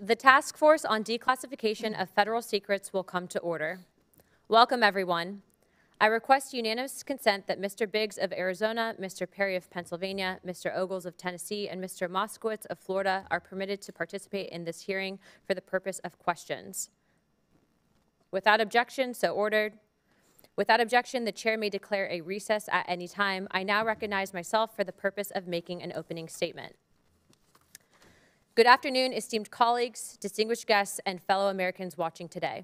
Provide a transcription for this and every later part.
The Task Force on Declassification of Federal Secrets will come to order. Welcome, everyone. I request unanimous consent that Mr. Biggs of Arizona, Mr. Perry of Pennsylvania, Mr. Ogles of Tennessee, and Mr. Moskowitz of Florida are permitted to participate in this hearing for the purpose of questions. Without objection, so ordered. Without objection, the chair may declare a recess at any time. I now recognize myself for the purpose of making an opening statement. Good afternoon, esteemed colleagues, distinguished guests, and fellow Americans watching today.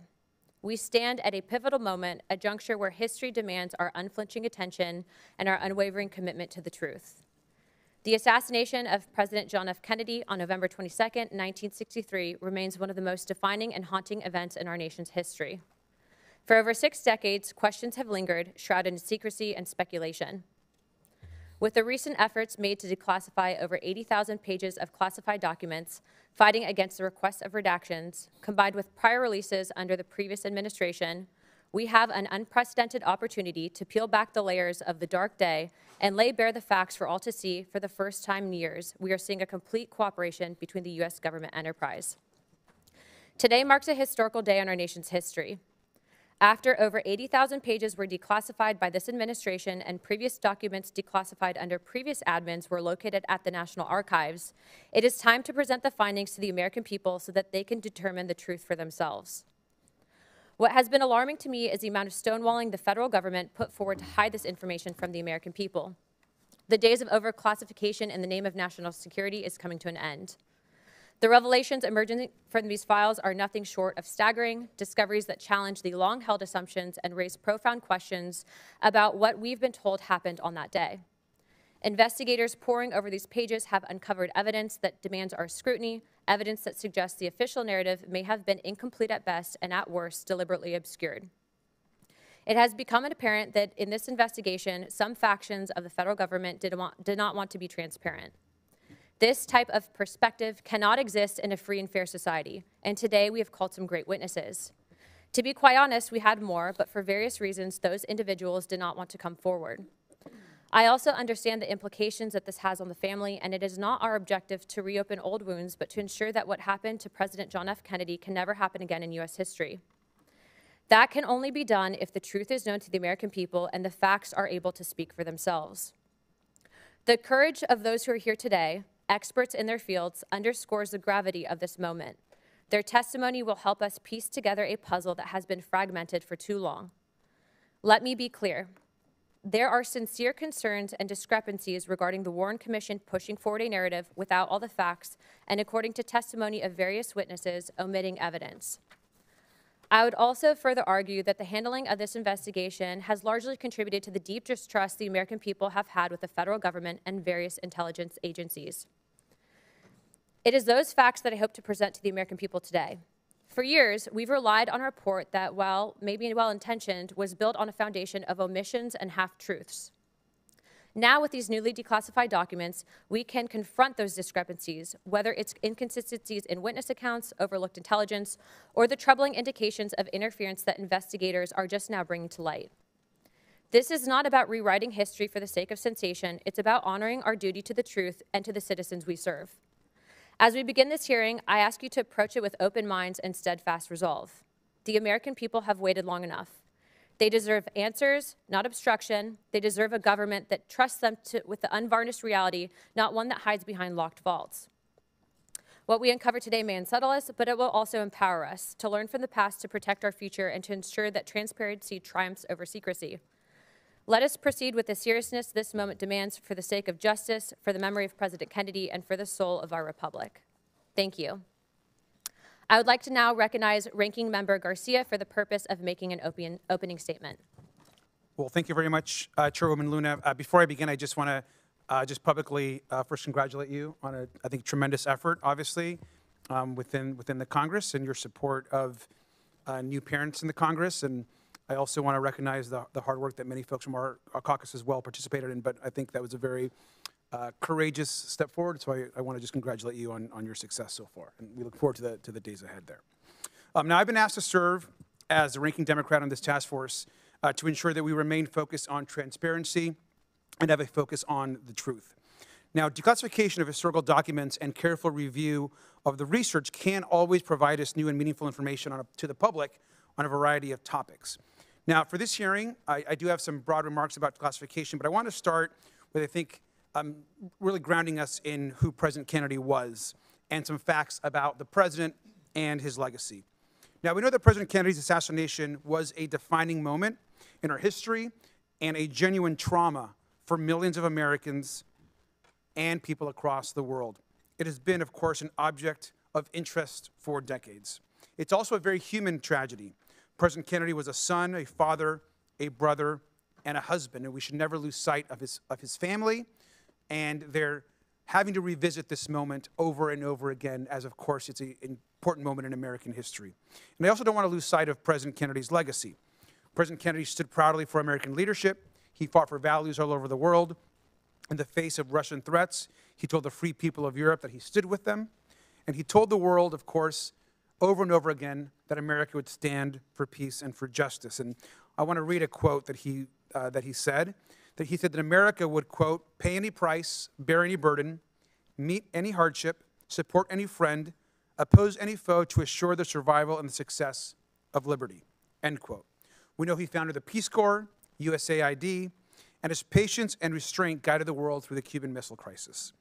We stand at a pivotal moment, a juncture where history demands our unflinching attention and our unwavering commitment to the truth. The assassination of President John F. Kennedy on November 22, 1963, remains one of the most defining and haunting events in our nation's history. For over 6 decades, questions have lingered, shrouded in secrecy and speculation. With the recent efforts made to declassify over 80,000 pages of classified documents, fighting against the request of redactions, combined with prior releases under the previous administration, we have an unprecedented opportunity to peel back the layers of the dark day and lay bare the facts for all to see. For the first time in years, we are seeing a complete cooperation between the U.S. government enterprise. Today marks a historical day in our nation's history. After over 80,000 pages were declassified by this administration and previous documents declassified under previous admins were located at the National Archives, it is time to present the findings to the American people so that they can determine the truth for themselves. What has been alarming to me is the amount of stonewalling the federal government put forward to hide this information from the American people. The days of overclassification in the name of national security is coming to an end. The revelations emerging from these files are nothing short of staggering, discoveries that challenge the long-held assumptions and raise profound questions about what we've been told happened on that day. Investigators poring over these pages have uncovered evidence that demands our scrutiny, evidence that suggests the official narrative may have been incomplete at best and at worst deliberately obscured. It has become apparent that in this investigation, some factions of the federal government did not want to be transparent. This type of perspective cannot exist in a free and fair society, and today we have called some great witnesses. To be quite honest, we had more, but for various reasons, those individuals did not want to come forward. I also understand the implications that this has on the family, and it is not our objective to reopen old wounds, but to ensure that what happened to President John F. Kennedy can never happen again in U.S. history. That can only be done if the truth is known to the American people and the facts are able to speak for themselves. The courage of those who are here today, experts in their fields, underscores the gravity of this moment. Their testimony will help us piece together a puzzle that has been fragmented for too long. Let me be clear. There are sincere concerns and discrepancies regarding the Warren Commission pushing forward a narrative without all the facts and, according to testimony of various witnesses, omitting evidence. I would also further argue that the handling of this investigation has largely contributed to the deep distrust the American people have had with the federal government and various intelligence agencies. It is those facts that I hope to present to the American people today. For years, we've relied on a report that, while maybe well-intentioned, was built on a foundation of omissions and half-truths. Now, with these newly declassified documents, we can confront those discrepancies, whether it's inconsistencies in witness accounts, overlooked intelligence, or the troubling indications of interference that investigators are just now bringing to light. This is not about rewriting history for the sake of sensation. It's about honoring our duty to the truth and to the citizens we serve. As we begin this hearing, I ask you to approach it with open minds and steadfast resolve. The American people have waited long enough. They deserve answers, not obstruction. They deserve a government that trusts them with the unvarnished reality, not one that hides behind locked vaults. What we uncover today may unsettle us, but it will also empower us to learn from the past, to protect our future, and to ensure that transparency triumphs over secrecy. Let us proceed with the seriousness this moment demands for the sake of justice, for the memory of President Kennedy, and for the soul of our republic. Thank you. I would like to now recognize Ranking Member Garcia for the purpose of making an opening statement. Well, thank you very much, Chairwoman Luna. Before I begin, I just want to just publicly first congratulate you on a, I think, tremendous effort, obviously, within the Congress and your support of new parents in the Congress. And I also want to recognize the hard work that many folks from our caucus as well participated in. But I think that was a very courageous step forward. So I want to just congratulate you on your success so far. And we look forward to the days ahead there. Now, I've been asked to serve as the ranking Democrat on this task force to ensure that we remain focused on transparency and have a focus on the truth. Now, declassification of historical documents and careful review of the research can always provide us new and meaningful information to the public on a variety of topics. Now, for this hearing, I do have some broad remarks about declassification, but I want to start with, I think, really grounding us in who President Kennedy was and some facts about the president and his legacy. Now, we know that President Kennedy's assassination was a defining moment in our history and a genuine trauma for millions of Americans and people across the world. It has been, of course, an object of interest for decades. It's also a very human tragedy. President Kennedy was a son, a father, a brother, and a husband, and we should never lose sight of his family, and they're having to revisit this moment over and over again, as of course it's an important moment in American history. And I also don't want to lose sight of President Kennedy's legacy. President Kennedy stood proudly for American leadership. He fought for values all over the world. In the face of Russian threats, he told the free people of Europe that he stood with them. And he told the world, of course, over and over again, that America would stand for peace and for justice. And I want to read a quote that he said that America would, quote, pay any price, bear any burden, meet any hardship, support any friend, oppose any foe to assure the survival and the success of liberty, end quote. We know he founded the Peace Corps, USAID, and his patience and restraint guided the world through the Cuban Missile Crisis.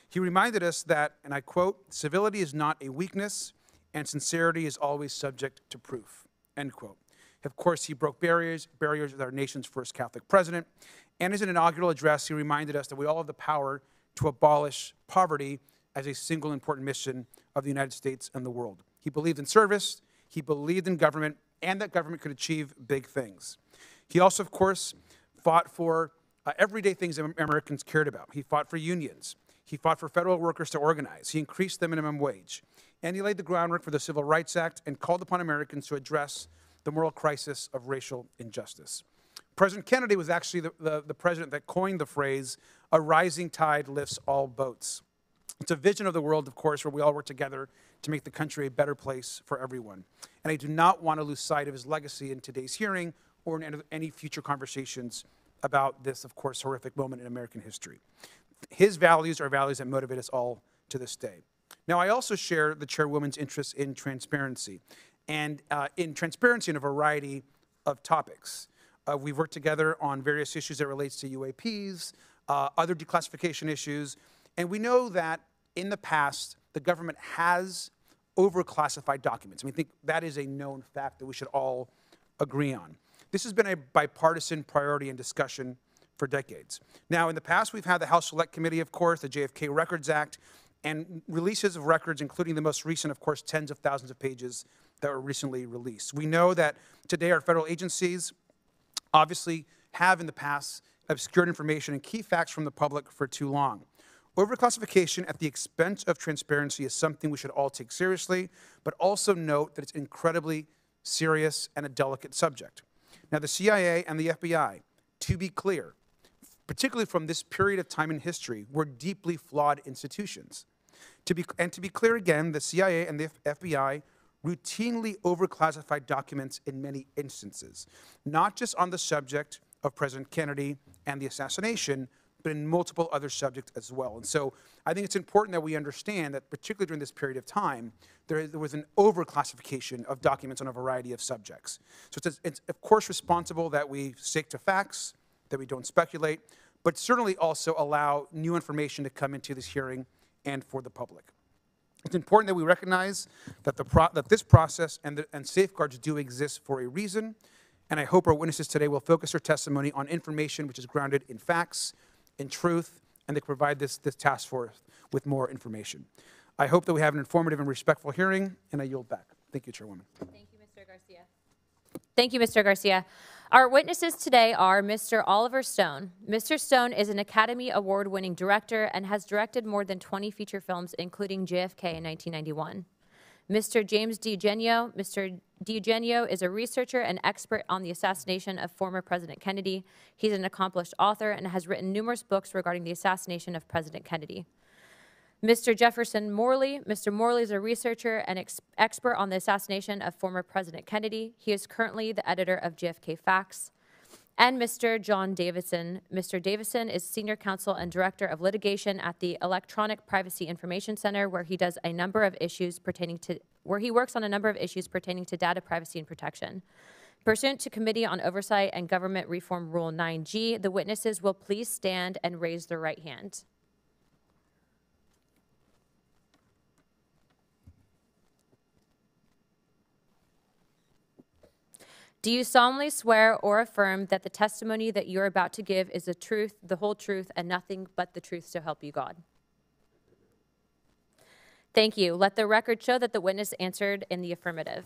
He reminded us that, and I quote, civility is not a weakness, and sincerity is always subject to proof, end quote. Of course, he broke barriers as our nation's first Catholic president, and in an inaugural address, he reminded us that we all have the power to abolish poverty as a single important mission of the United States and the world. He believed in service, he believed in government, and that government could achieve big things. He also, of course, fought for everyday things that Americans cared about. He fought for unions. He fought for federal workers to organize. He increased the minimum wage. And he laid the groundwork for the Civil Rights Act and called upon Americans to address the moral crisis of racial injustice. President Kennedy was actually the president that coined the phrase, a rising tide lifts all boats. It's a vision of the world, of course, where we all work together to make the country a better place for everyone. And I do not want to lose sight of his legacy in today's hearing or in any future conversations about this, of course, horrific moment in American history. His values are values that motivate us all to this day. Now, I also share the chairwoman's interest in transparency, and in transparency in a variety of topics. We've worked together on various issues that relates to UAPs, other declassification issues, and we know that in the past, the government has overclassified documents. I think that is a known fact that we should all agree on. This has been a bipartisan priority and discussion for decades. Now, in the past, we've had the House Select Committee, of course, the JFK Records Act, and releases of records, including the most recent, of course, tens of thousands of pages that were recently released. We know that today our federal agencies obviously have in the past obscured information and key facts from the public for too long. Overclassification at the expense of transparency is something we should all take seriously, but also note that it's incredibly serious and a delicate subject. Now, the CIA and the FBI, to be clear, particularly from this period of time in history, were deeply flawed institutions. To be clear again, the CIA and the FBI routinely overclassified documents in many instances, not just on the subject of President Kennedy and the assassination, but in multiple other subjects as well. And so I think it's important that we understand that, particularly during this period of time, there was an overclassification of documents on a variety of subjects. So it's of course responsible that we stick to facts, that we don't speculate, but certainly also allow new information to come into this hearing and for the public. It's important that we recognize that, that this process and safeguards do exist for a reason, and I hope our witnesses today will focus their testimony on information which is grounded in facts, in truth, and they can provide this task force with more information. I hope that we have an informative and respectful hearing, and I yield back. Thank you, Chairwoman. Thank you, Mr. Garcia. Thank you, Mr. Garcia. Our witnesses today are Mr. Oliver Stone. Mr. Stone is an Academy Award-winning director and has directed more than 20 feature films, including JFK in 1991. Mr. James DiEugenio. Mr. DiEugenio is a researcher and expert on the assassination of former President Kennedy. He's an accomplished author and has written numerous books regarding the assassination of President Kennedy. Mr. Jefferson Morley. Mr. Morley is a researcher and expert on the assassination of former President Kennedy. He is currently the editor of JFK FOX. and Mr. John Davison. Mr. Davison is Senior Counsel and Director of Litigation at the Electronic Privacy Information Center, where he works on a number of issues pertaining to data privacy and protection. Pursuant to Committee on Oversight and Government Reform Rule 9G, the witnesses will please stand and raise their right hand. Do you solemnly swear or affirm that the testimony that you're about to give is the truth, the whole truth, and nothing but the truth, so help you God? Thank you. Let the record show that the witness answered in the affirmative.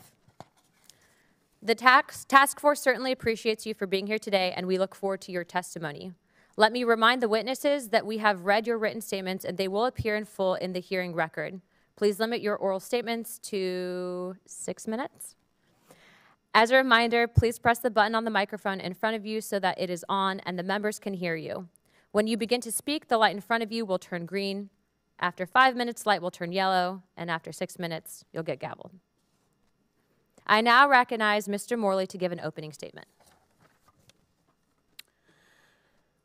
The task force certainly appreciates you for being here today, and we look forward to your testimony. Let me remind the witnesses that we have read your written statements, and they will appear in full in the hearing record. Please limit your oral statements to 6 minutes. As a reminder, please press the button on the microphone in front of you so that it is on and the members can hear you. When you begin to speak, the light in front of you will turn green. After 5 minutes, light will turn yellow, and after 6 minutes, you'll get gavelled. I now recognize Mr. Morley to give an opening statement.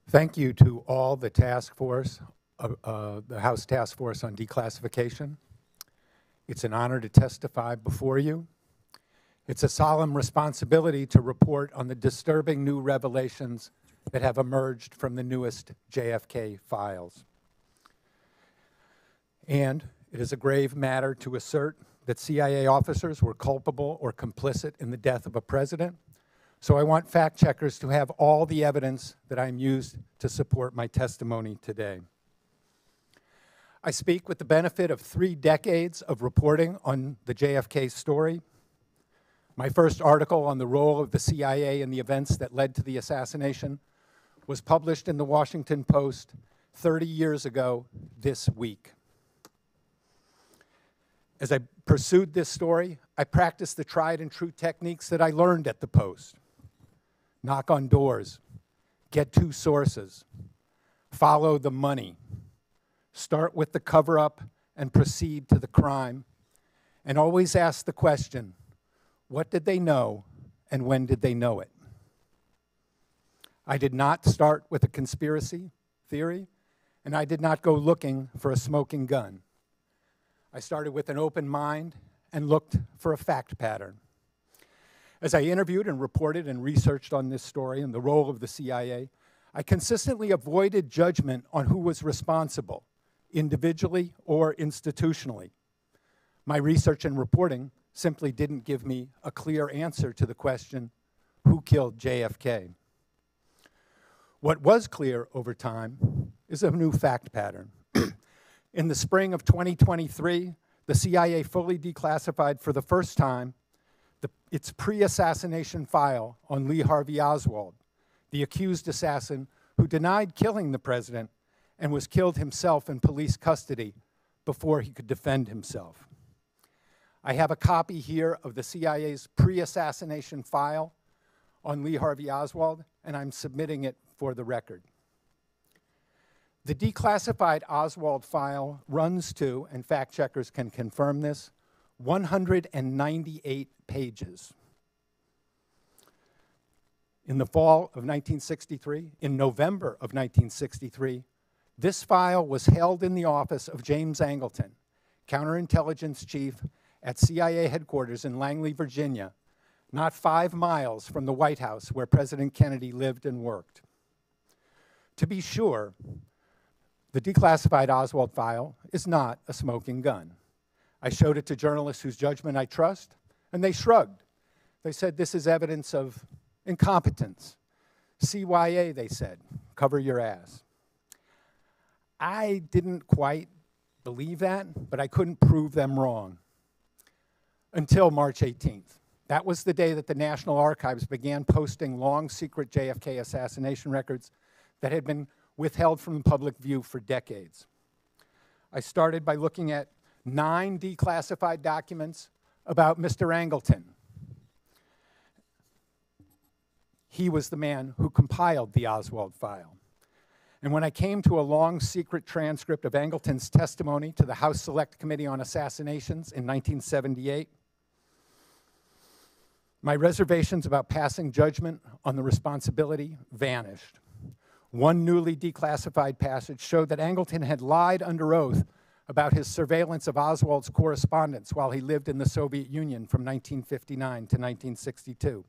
Thank you to all the task force, the House Task Force on Declassification. It's an honor to testify before you. It's a solemn responsibility to report on the disturbing new revelations that have emerged from the newest JFK files. And it is a grave matter to assert that CIA officers were culpable or complicit in the death of a president. So I want fact checkers to have all the evidence that I'm used to support my testimony today. I speak with the benefit of 3 decades of reporting on the JFK story. My first article on the role of the CIA in the events that led to the assassination was published in the Washington Post 30 years ago this week. As I pursued this story, I practiced the tried and true techniques that I learned at the Post. Knock on doors, get 2 sources, follow the money, start with the cover-up and proceed to the crime, and always ask the question, what did they know, and when did they know it? I did not start with a conspiracy theory, and I did not go looking for a smoking gun. I started with an open mind and looked for a fact pattern. As I interviewed and reported and researched on this story and the role of the CIA, I consistently avoided judgment on who was responsible, individually or institutionally. My research and reporting simply didn't give me a clear answer to the question, who killed JFK? What was clear over time is a new fact pattern. In the spring of 2023, the CIA fully declassified for the first time its pre-assassination file on Lee Harvey Oswald, the accused assassin who denied killing the president and was killed himself in police custody before he could defend himself. I have a copy here of the CIA's pre-assassination file on Lee Harvey Oswald, and I'm submitting it for the record. The declassified Oswald file runs to, and fact checkers can confirm this, 198 pages. In the fall of 1963, in November of 1963, this file was held in the office of James Angleton, counterintelligence chief at CIA headquarters in Langley, Virginia, not 5 miles from the White House where President Kennedy lived and worked. To be sure, the declassified Oswald file is not a smoking gun. I showed it to journalists whose judgment I trust, and they shrugged. They said this is evidence of incompetence. CYA, they said, cover your ass. I didn't quite believe that, but I couldn't prove them wrong until March 18th. That was the day that the National Archives began posting long secret JFK assassination records that had been withheld from public view for decades. I started by looking at 9 declassified documents about Mr. Angleton. He was the man who compiled the Oswald file. And when I came to a long secret transcript of Angleton's testimony to the House Select Committee on Assassinations in 1978, My reservations about passing judgment on the responsibility vanished. One newly declassified passage showed that Angleton had lied under oath about his surveillance of Oswald's correspondence while he lived in the Soviet Union from 1959 to 1962.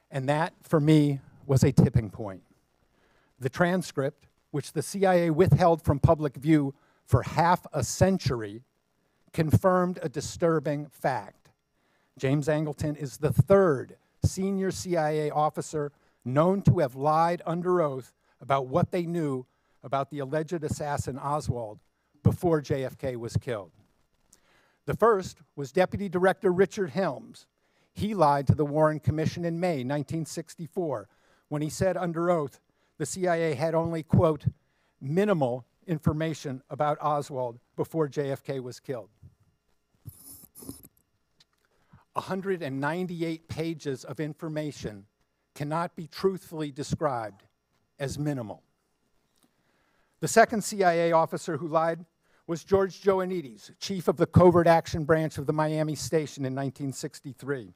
And that, for me, was a tipping point. The transcript, which the CIA withheld from public view for half a century, confirmed a disturbing fact. James Angleton is the third senior CIA officer known to have lied under oath about what they knew about the alleged assassin Oswald before JFK was killed. The first was Deputy Director Richard Helms. He lied to the Warren Commission in May 1964 when he said under oath the CIA had only, quote, minimal information about Oswald before JFK was killed. 198 pages of information cannot be truthfully described as minimal. The second CIA officer who lied was George Joannides, chief of the Covert Action Branch of the Miami Station in 1963.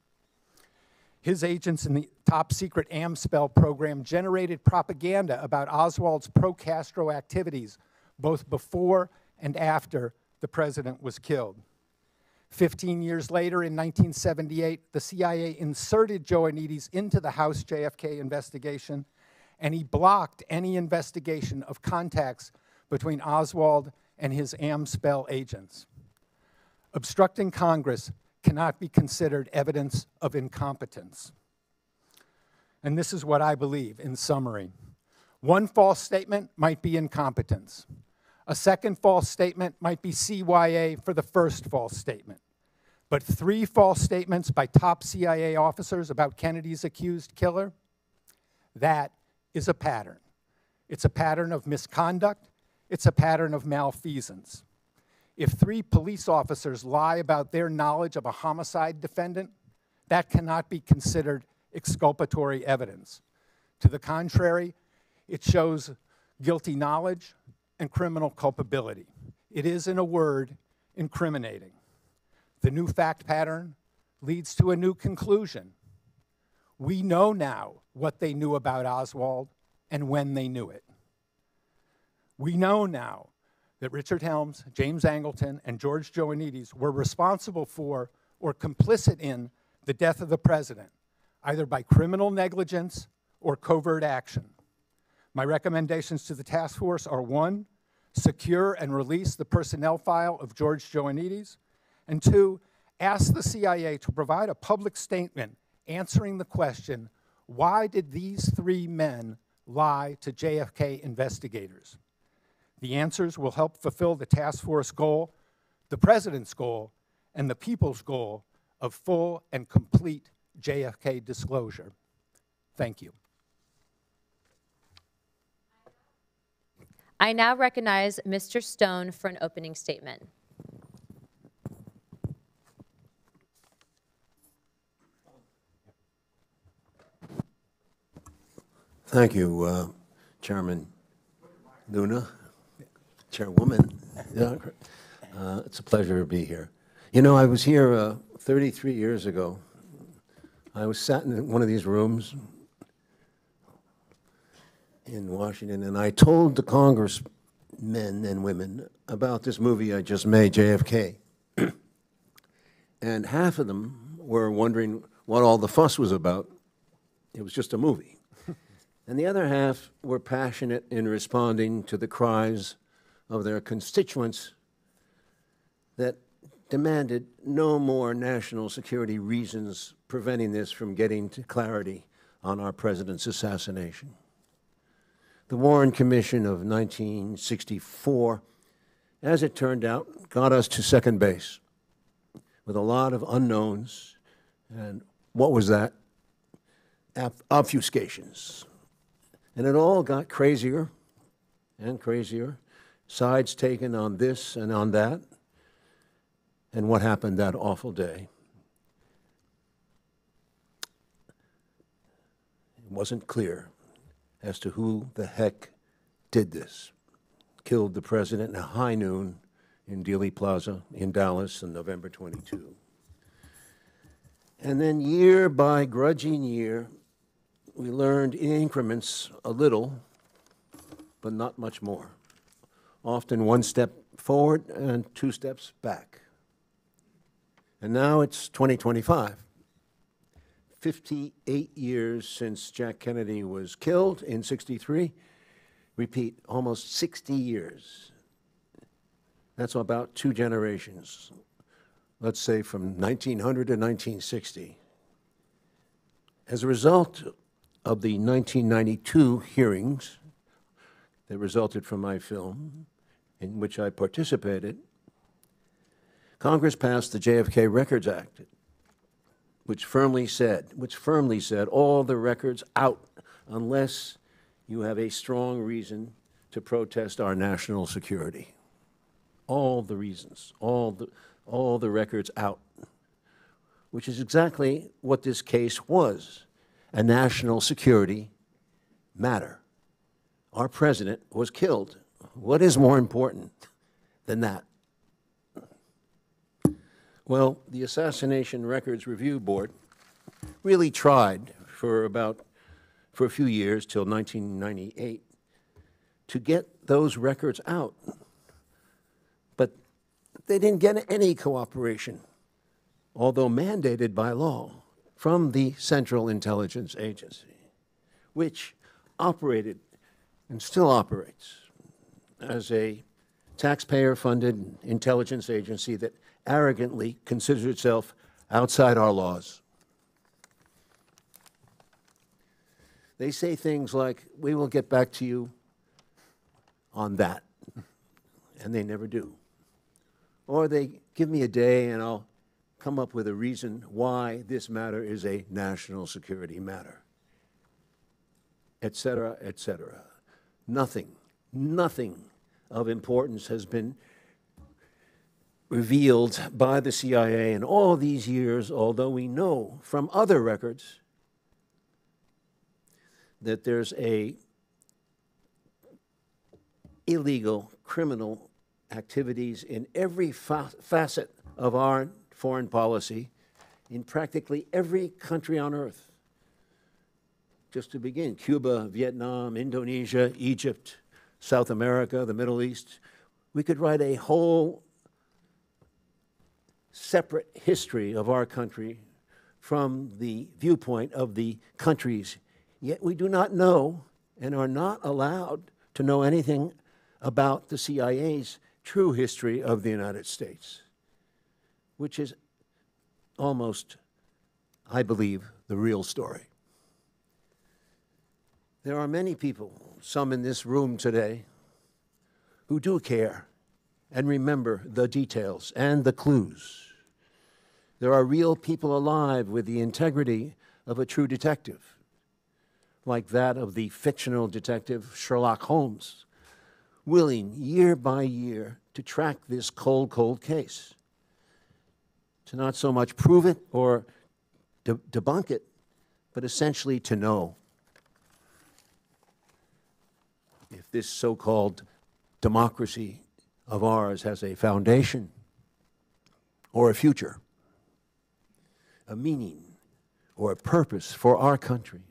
His agents in the top-secret AMSPEL program generated propaganda about Oswald's pro-Castro activities both before and after the president was killed. 15 years later, in 1978, the CIA inserted Joannides into the House JFK investigation, and he blocked any investigation of contacts between Oswald and his AMSPEL agents. Obstructing Congress cannot be considered evidence of incompetence. And this is what I believe in summary. One false statement might be incompetence. A second false statement might be CYA for the first false statement. But 3 false statements by top CIA officers about Kennedy's accused killer, that is a pattern. It's a pattern of misconduct. It's a pattern of malfeasance. If 3 police officers lie about their knowledge of a homicide defendant, that cannot be considered exculpatory evidence. To the contrary, it shows guilty knowledge and criminal culpability. It is, in a word, incriminating. The new fact pattern leads to a new conclusion. We know now what they knew about Oswald and when they knew it. We know now that Richard Helms, James Angleton, and George Joannides were responsible for or complicit in the death of the president, either by criminal negligence or covert action. My recommendations to the task force are 1, secure and release the personnel file of George Joannides, and 2, ask the CIA to provide a public statement answering the question, why did these 3 men lie to JFK investigators? The answers will help fulfill the task force goal, the president's goal, and the people's goal of full and complete JFK disclosure. Thank you. I now recognize Mr. Stone for an opening statement. Thank you, Chairman Luna, Chairwoman. Yeah, it's a pleasure to be here. You know, I was here 33 years ago. I was sat in one of these rooms in Washington, and I told the congressmen and women about this movie I just made, JFK. And half of them were wondering what all the fuss was about. It was just a movie. And the other half were passionate in responding to the cries of their constituents that demanded no more national security reasons preventing this from getting to clarity on our president's assassination. The Warren Commission of 1964, as it turned out, got us to second base with a lot of unknowns. And what was that? Obfuscations. And it all got crazier and crazier, sides taken on this and on that, and what happened that awful day. It wasn't clear as to who the heck did this. Killed the president at high noon in Dealey Plaza in Dallas on November 22. And then year by grudging year, we learned in increments a little, but not much more. Often one step forward and 2 steps back. And now it's 2025. 58 years since Jack Kennedy was killed in '63. Repeat, almost 60 years. That's about 2 generations. Let's say from 1900 to 1960. As a result of the 1992 hearings that resulted from my film, in which I participated, Congress passed the JFK Records Act, which firmly said all the records out unless you have a strong reason to protest our national security. All the reasons, all the records out, which is exactly what this case was, a national security matter. Our president was killed. What is more important than that? Well, the Assassination Records Review Board really tried for a few years, till 1998, to get those records out. But they didn't get any cooperation, although mandated by law, from the Central Intelligence Agency, which operated and still operates as a taxpayer-funded intelligence agency that arrogantly considers itself outside our laws. They say things like, "We will get back to you on that," and they never do. Or they give me a day and I'll come up with a reason why this matter is a national security matter, et cetera, et cetera. Nothing of importance has been revealed by the CIA in all these years, although we know from other records that there's a illegal criminal activities in every facet of our foreign policy in practically every country on earth. Just to begin, Cuba, Vietnam, Indonesia, Egypt, South America, the Middle East. We could write a whole separate history of our country from the viewpoint of the countries. Yet we do not know and are not allowed to know anything about the CIA's true history of the United States, which is almost, I believe, the real story. There are many people, some in this room today, who do care and remember the details and the clues. There are real people alive with the integrity of a true detective, like that of the fictional detective Sherlock Holmes, willing year by year to track this cold, cold case, to not so much prove it or debunk it, but essentially to know if this so-called democracy of ours has a foundation or a future, a meaning or a purpose for our country,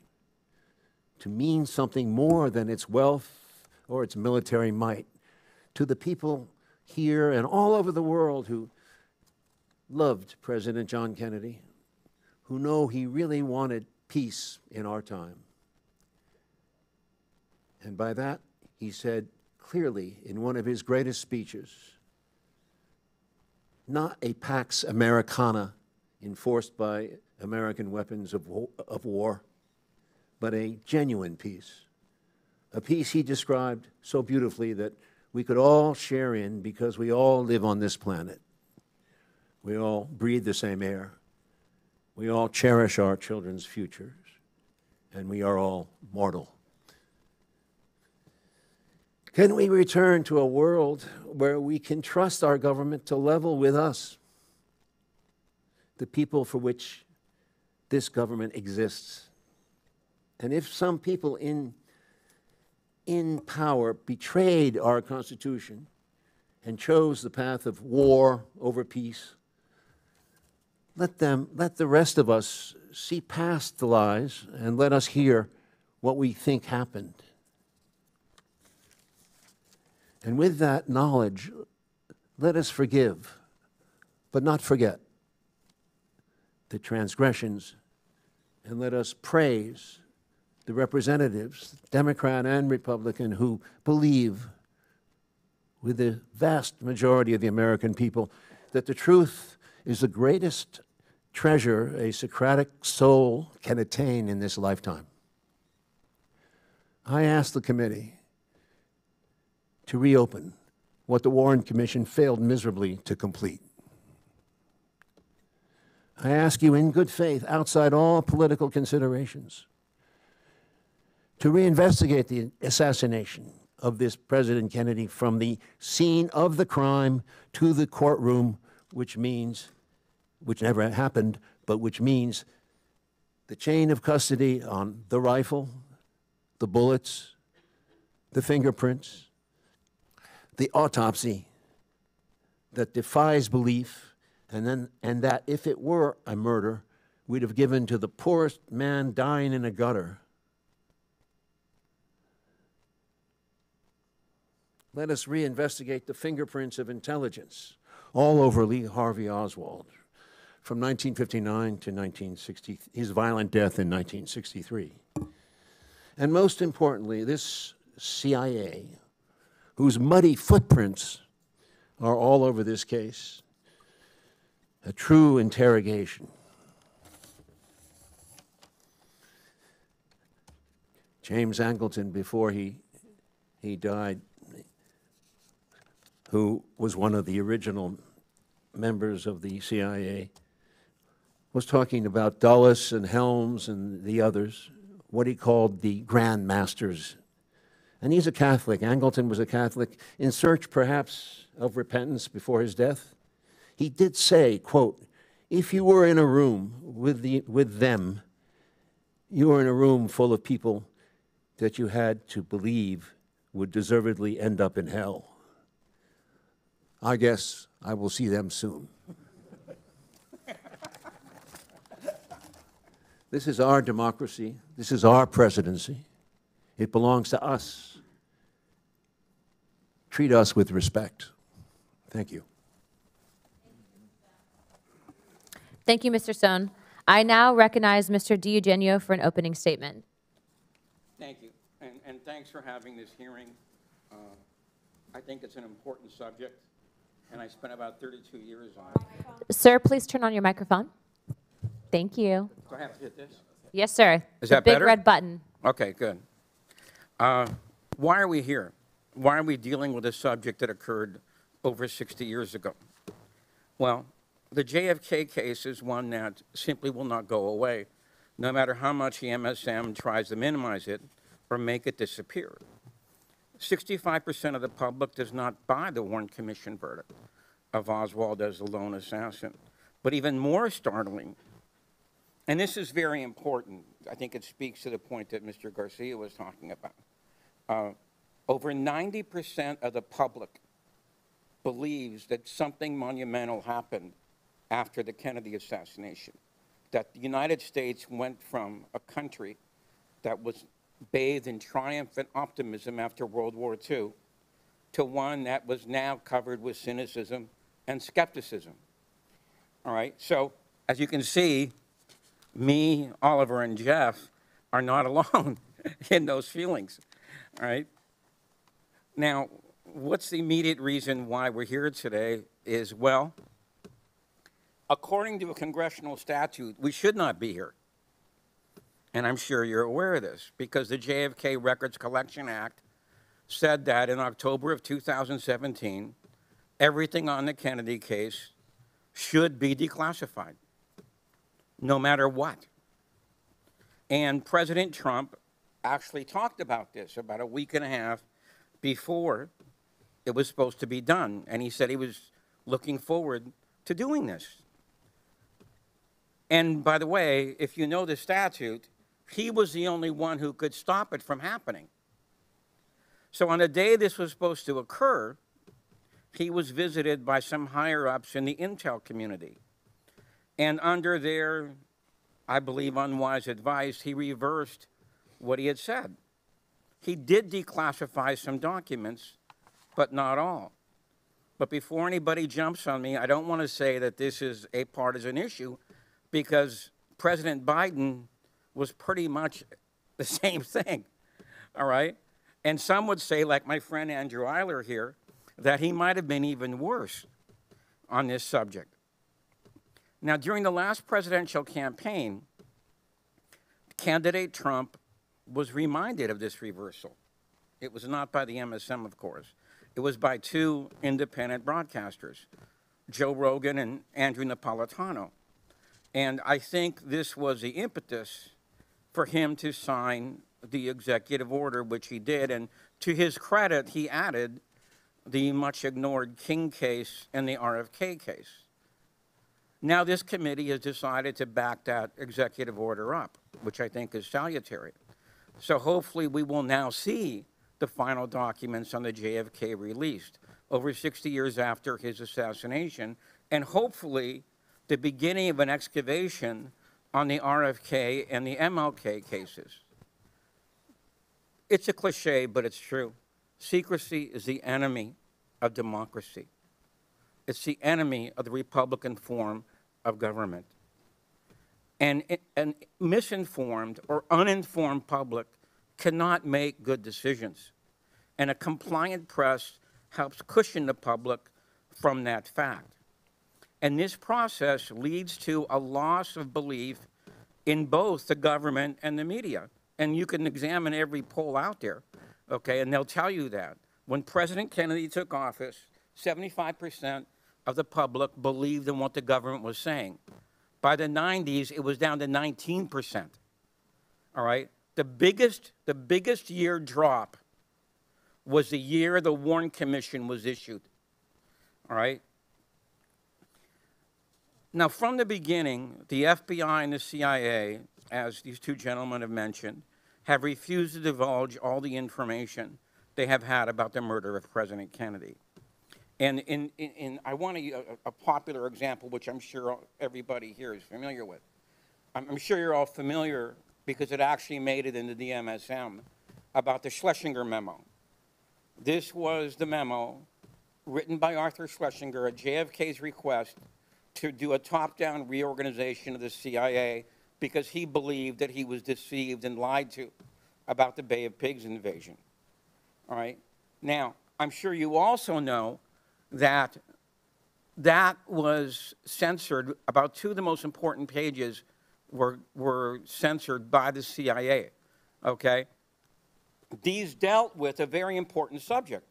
to mean something more than its wealth or its military might, to the people here and all over the world who loved President John Kennedy, who know he really wanted peace in our time. And by that, he said clearly in one of his greatest speeches, not a Pax Americana enforced by American weapons of war, but a genuine peace. A peace he described so beautifully that we could all share in because we all live on this planet. We all breathe the same air. We all cherish our children's futures, and we are all mortal. Can we return to a world where we can trust our government to level with us, the people for which this government exists? And if some people in power betrayed our Constitution and chose the path of war over peace, let the rest of us see past the lies and let us hear what we think happened. And with that knowledge, let us forgive, but not forget the transgressions, and let us praise the representatives, Democrat and Republican, who believe with the vast majority of the American people that the truth is the greatest treasure a Socratic soul can attain in this lifetime. I ask the committee to reopen what the Warren Commission failed miserably to complete. I ask you in good faith, outside all political considerations, to reinvestigate the assassination of this President Kennedy from the scene of the crime to the courtroom, which never happened, but which means the chain of custody on the rifle, the bullets, the fingerprints, the autopsy that defies belief, and that if it were a murder, we'd have given to the poorest man dying in a gutter. Let us reinvestigate the fingerprints of intelligence all over Lee Harvey Oswald from 1959 to 1960, his violent death in 1963. And most importantly, this CIA, whose muddy footprints are all over this case, a true interrogation. James Angleton, before he died, who was one of the original members of the CIA, was talking about Dulles and Helms and the others, what he called the Grand Masters. And he's a Catholic. Angleton was a Catholic, in search perhaps of repentance before his death. He did say, quote, if you were in a room with them, you were in a room full of people that you had to believe would deservedly end up in hell. I guess I will see them soon. This is our democracy. This is our presidency. It belongs to us. Treat us with respect. Thank you. Thank you, Mr. Stone. I now recognize Mr. DiEugenio for an opening statement. Thank you, and thanks for having this hearing. I think it's an important subject, and I spent about 32 years on it. Sir, please turn on your microphone. Thank you. Do I have to hit this? Yes, sir. Is The that big better? red button. Okay, good. Why are we here? Why are we dealing with a subject that occurred over 60 years ago? Well, the JFK case is one that simply will not go away, no matter how much the MSM tries to minimize it or make it disappear. 65% of the public does not buy the Warren Commission verdict of Oswald as the lone assassin. But even more startling, and this is very important, I think it speaks to the point that Mr. Garcia was talking about. Over 90% of the public believes that something monumental happened after the Kennedy assassination, that the United States went from a country that was bathed in triumph and optimism after World War II to one that was now covered with cynicism and skepticism. All right, so as you can see, me, Oliver, and Jeff are not alone in those feelings. All right. Now, what's the immediate reason why we're here today is, well, according to a congressional statute, we should not be here. And I'm sure you're aware of this, because the JFK Records Collection Act said that in October of 2017, everything on the Kennedy case should be declassified, no matter what. And President Trump actually talked about this about a week and a half before it was supposed to be done. And he said he was looking forward to doing this. And by the way, if you know the statute, he was the only one who could stop it from happening. So on the day this was supposed to occur, he was visited by some higher-ups in the intel community. And under their, I believe, unwise advice, he reversed what he had said. He did declassify some documents, but not all. But before anybody jumps on me, I don't want to say that this is a partisan issue, because President Biden was pretty much the same thing, all right? And some would say, like my friend Andrew Eiler here, that he might have been even worse on this subject. Now, during the last presidential campaign, candidate Trump was reminded of this reversal. It was not by the MSM, of course. It was by two independent broadcasters, Joe Rogan and Andrew Napolitano. And I think this was the impetus for him to sign the executive order, which he did. And to his credit, he added the much ignored King case and the RFK case. Now this committee has decided to back that executive order up, which I think is salutary. So hopefully we will now see the final documents on the JFK released over 60 years after his assassination, and hopefully the beginning of an excavation on the RFK and the MLK cases. It's a cliche, but it's true. Secrecy is the enemy of democracy. It's the enemy of the Republican form of government. And an misinformed or uninformed public cannot make good decisions. And a compliant press helps cushion the public from that fact. And this process leads to a loss of belief in both the government and the media. And you can examine every poll out there, okay, and they'll tell you that. When President Kennedy took office, 75% of the public believed in what the government was saying. By the 90s, it was down to 19%, all right? The biggest year drop was the year the Warren Commission was issued, all right? Now, from the beginning, the FBI and the CIA, as these two gentlemen have mentioned, have refused to divulge all the information they have had about the murder of President Kennedy. And I want to use a popular example, which I'm sure everybody here is familiar with. I'm sure you're all familiar, because it actually made it into the MSM, about the Schlesinger memo. This was the memo written by Arthur Schlesinger at JFK's request to do a top-down reorganization of the CIA, because he believed that he was deceived and lied to about the Bay of Pigs invasion. All right? Now, I'm sure you also know that that was censored. About two of the most important pages were censored by the CIA, okay? These dealt with a very important subject,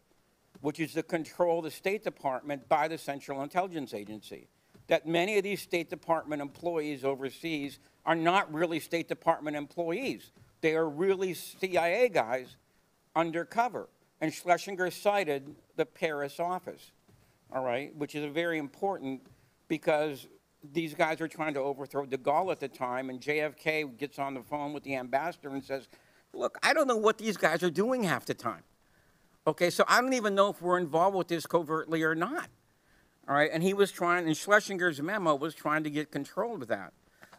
which is the control of the State Department by the Central Intelligence Agency. That many of these State Department employees overseas are not really State Department employees. They are really CIA guys undercover. And Schlesinger cited the Paris office, all right, which is very important, because these guys are trying to overthrow de Gaulle at the time, and JFK gets on the phone with the ambassador and says, look, I don't know what these guys are doing half the time. Okay, so I don't even know if we're involved with this covertly or not. All right, and he was trying, and Schlesinger's memo was trying to get control of that.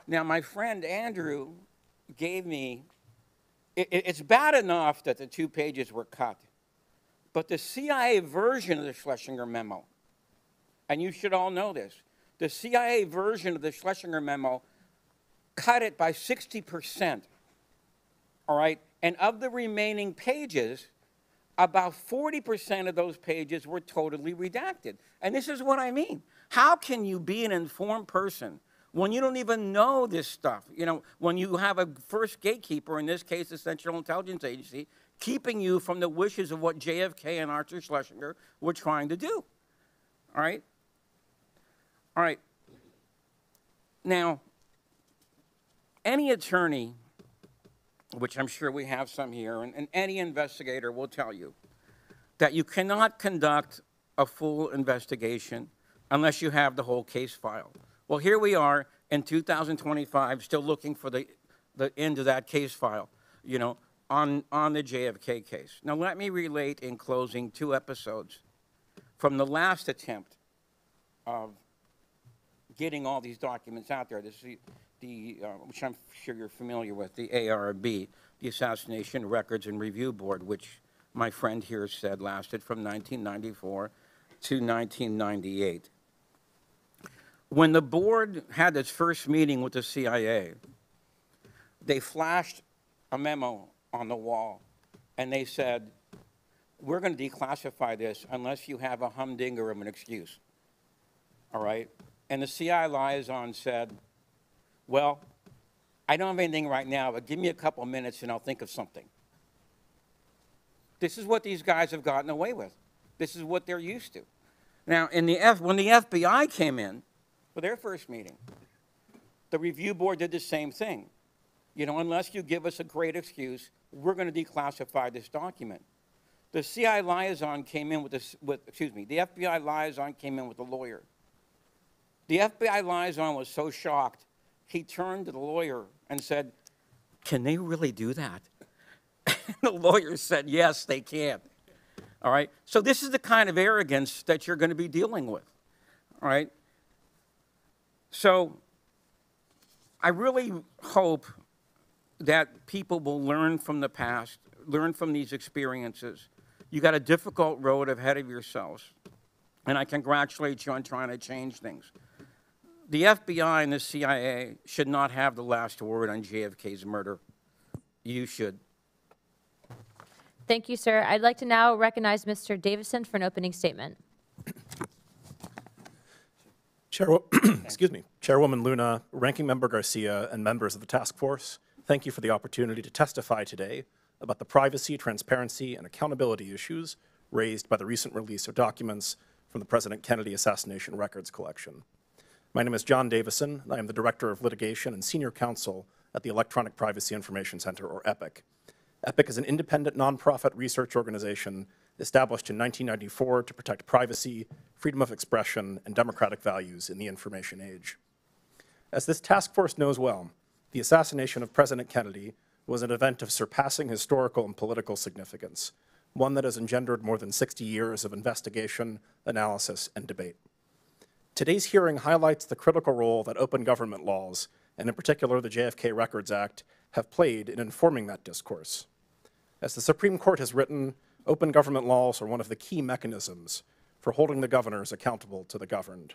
Now, my friend Andrew gave me, it's bad enough that the 2 pages were cut, but the CIA version of the Schlesinger memo, and you should all know this, the CIA version of the Schlesinger memo cut it by 60%, all right? And of the remaining pages, about 40% of those pages were totally redacted. And this is what I mean. How can you be an informed person when you don't even know this stuff? You know, when you have a first gatekeeper, in this case the Central Intelligence Agency, keeping you from the wishes of what JFK and Arthur Schlesinger were trying to do. All right? All right. Now, any attorney, which I'm sure we have some here, and any investigator will tell you that you cannot conduct a full investigation unless you have the whole case file. Well, here we are in 2025 still looking for the end of that case file, you know, on the JFK case. Now, let me relate in closing 2 episodes from the last attempt of getting all these documents out there. This is which I'm sure you're familiar with, the ARB, the Assassination Records and Review Board, which my friend here said lasted from 1994 to 1998. When the board had its first meeting with the CIA, they flashed a memo on the wall, and they said, we're going to declassify this unless you have a humdinger of an excuse, all right? And the CIA liaison said, well, I don't have anything right now, but give me a couple minutes and I'll think of something. This is what these guys have gotten away with. This is what they're used to. Now, when the FBI came in for their first meeting, the review board did the same thing. You know, unless you give us a great excuse, we're going to declassify this document. The CIA liaison came in with the FBI liaison came in with a lawyer. The FBI liaison was so shocked, he turned to the lawyer and said, can they really do that? And the lawyer said, yes, they can. All right? So this is the kind of arrogance that you're going to be dealing with. All right? So I really hope that people will learn from the past, learn from these experiences. You got a difficult road ahead of yourselves, and I congratulate you on trying to change things. The FBI and the CIA should not have the last word on JFK's murder. You should. Thank you, sir. I'd like to now recognize Mr. Davison for an opening statement. Chairwoman Luna, Ranking Member Garcia, and members of the task force, thank you for the opportunity to testify today about the privacy, transparency, and accountability issues raised by the recent release of documents from the President Kennedy Assassination Records Collection. My name is John Davison, and I am the Director of Litigation and Senior Counsel at the Electronic Privacy Information Center, or EPIC. EPIC is an independent nonprofit research organization established in 1994 to protect privacy, freedom of expression, and democratic values in the information age. As this task force knows well, the assassination of President Kennedy was an event of surpassing historical and political significance, one that has engendered more than 60 years of investigation, analysis, and debate. Today's hearing highlights the critical role that open government laws, and in particular the JFK Records Act, have played in informing that discourse. As the Supreme Court has written, open government laws are one of the key mechanisms for holding the governors accountable to the governed.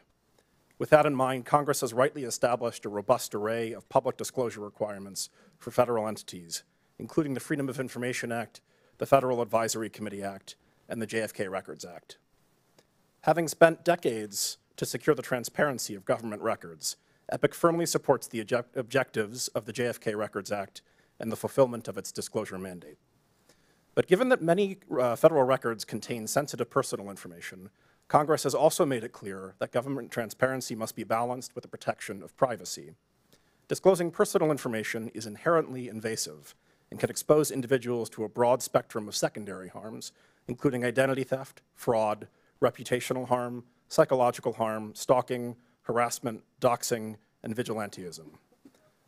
With that in mind, Congress has rightly established a robust array of public disclosure requirements for federal entities, including the Freedom of Information Act, the Federal Advisory Committee Act, and the JFK Records Act. Having spent decades to secure the transparency of government records, EPIC firmly supports the objectives of the JFK Records Act and the fulfillment of its disclosure mandate. But given that many federal records contain sensitive personal information, Congress has also made it clear that government transparency must be balanced with the protection of privacy. Disclosing personal information is inherently invasive and can expose individuals to a broad spectrum of secondary harms, including identity theft, fraud, reputational harm, psychological harm, stalking, harassment, doxing, and vigilantism.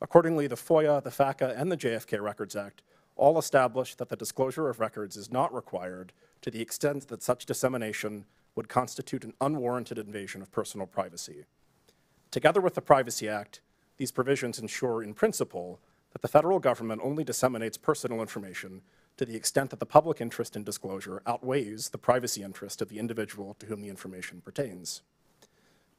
Accordingly, the FOIA, the FACA, and the JFK Records Act all establish that the disclosure of records is not required to the extent that such dissemination would constitute an unwarranted invasion of personal privacy. Together with the Privacy Act, these provisions ensure, in principle, that the federal government only disseminates personal information to the extent that the public interest in disclosure outweighs the privacy interest of the individual to whom the information pertains.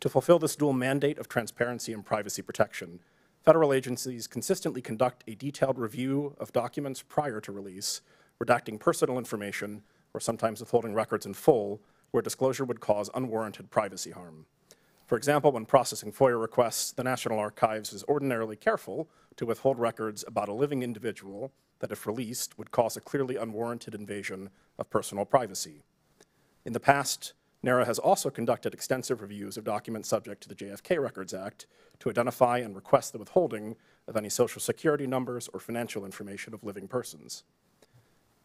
To fulfill this dual mandate of transparency and privacy protection, federal agencies consistently conduct a detailed review of documents prior to release, redacting personal information, or sometimes withholding records in full, where disclosure would cause unwarranted privacy harm. For example, when processing FOIA requests, the National Archives is ordinarily careful to withhold records about a living individual that, if released, would cause a clearly unwarranted invasion of personal privacy. In the past, NARA has also conducted extensive reviews of documents subject to the JFK Records Act to identify and request the withholding of any Social Security numbers or financial information of living persons.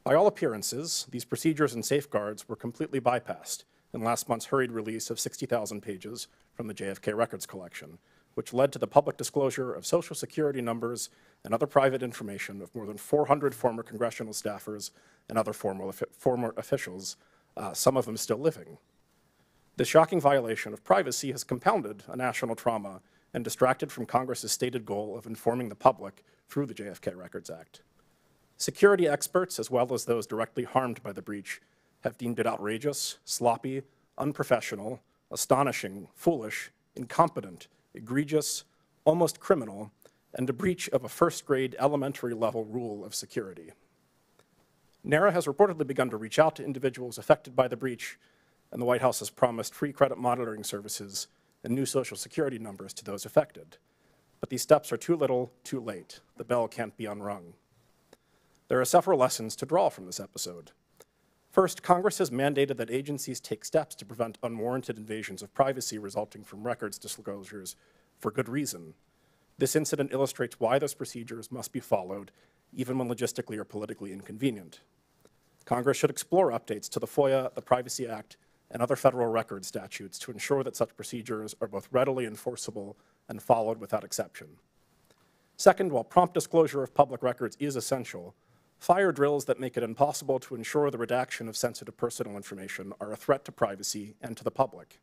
By all appearances, these procedures and safeguards were completely bypassed in last month's hurried release of 60,000 pages from the JFK Records Collection, which led to the public disclosure of Social Security numbers and other private information of more than 400 former congressional staffers and other former officials, some of them still living. This shocking violation of privacy has compounded a national trauma and distracted from Congress's stated goal of informing the public through the JFK Records Act. Security experts, as well as those directly harmed by the breach, have deemed it outrageous, sloppy, unprofessional, astonishing, foolish, incompetent, egregious, almost criminal, and a breach of a first-grade elementary level rule of security. NARA has reportedly begun to reach out to individuals affected by the breach, and the White House has promised free credit monitoring services and new Social Security numbers to those affected. But these steps are too little, too late. The bell can't be unrung. There are several lessons to draw from this episode. First, Congress has mandated that agencies take steps to prevent unwarranted invasions of privacy resulting from records disclosures for good reason. This incident illustrates why those procedures must be followed, even when logistically or politically inconvenient. Congress should explore updates to the FOIA, the Privacy Act, and other federal record statutes to ensure that such procedures are both readily enforceable and followed without exception. Second, while prompt disclosure of public records is essential, fire drills that make it impossible to ensure the redaction of sensitive personal information are a threat to privacy and to the public.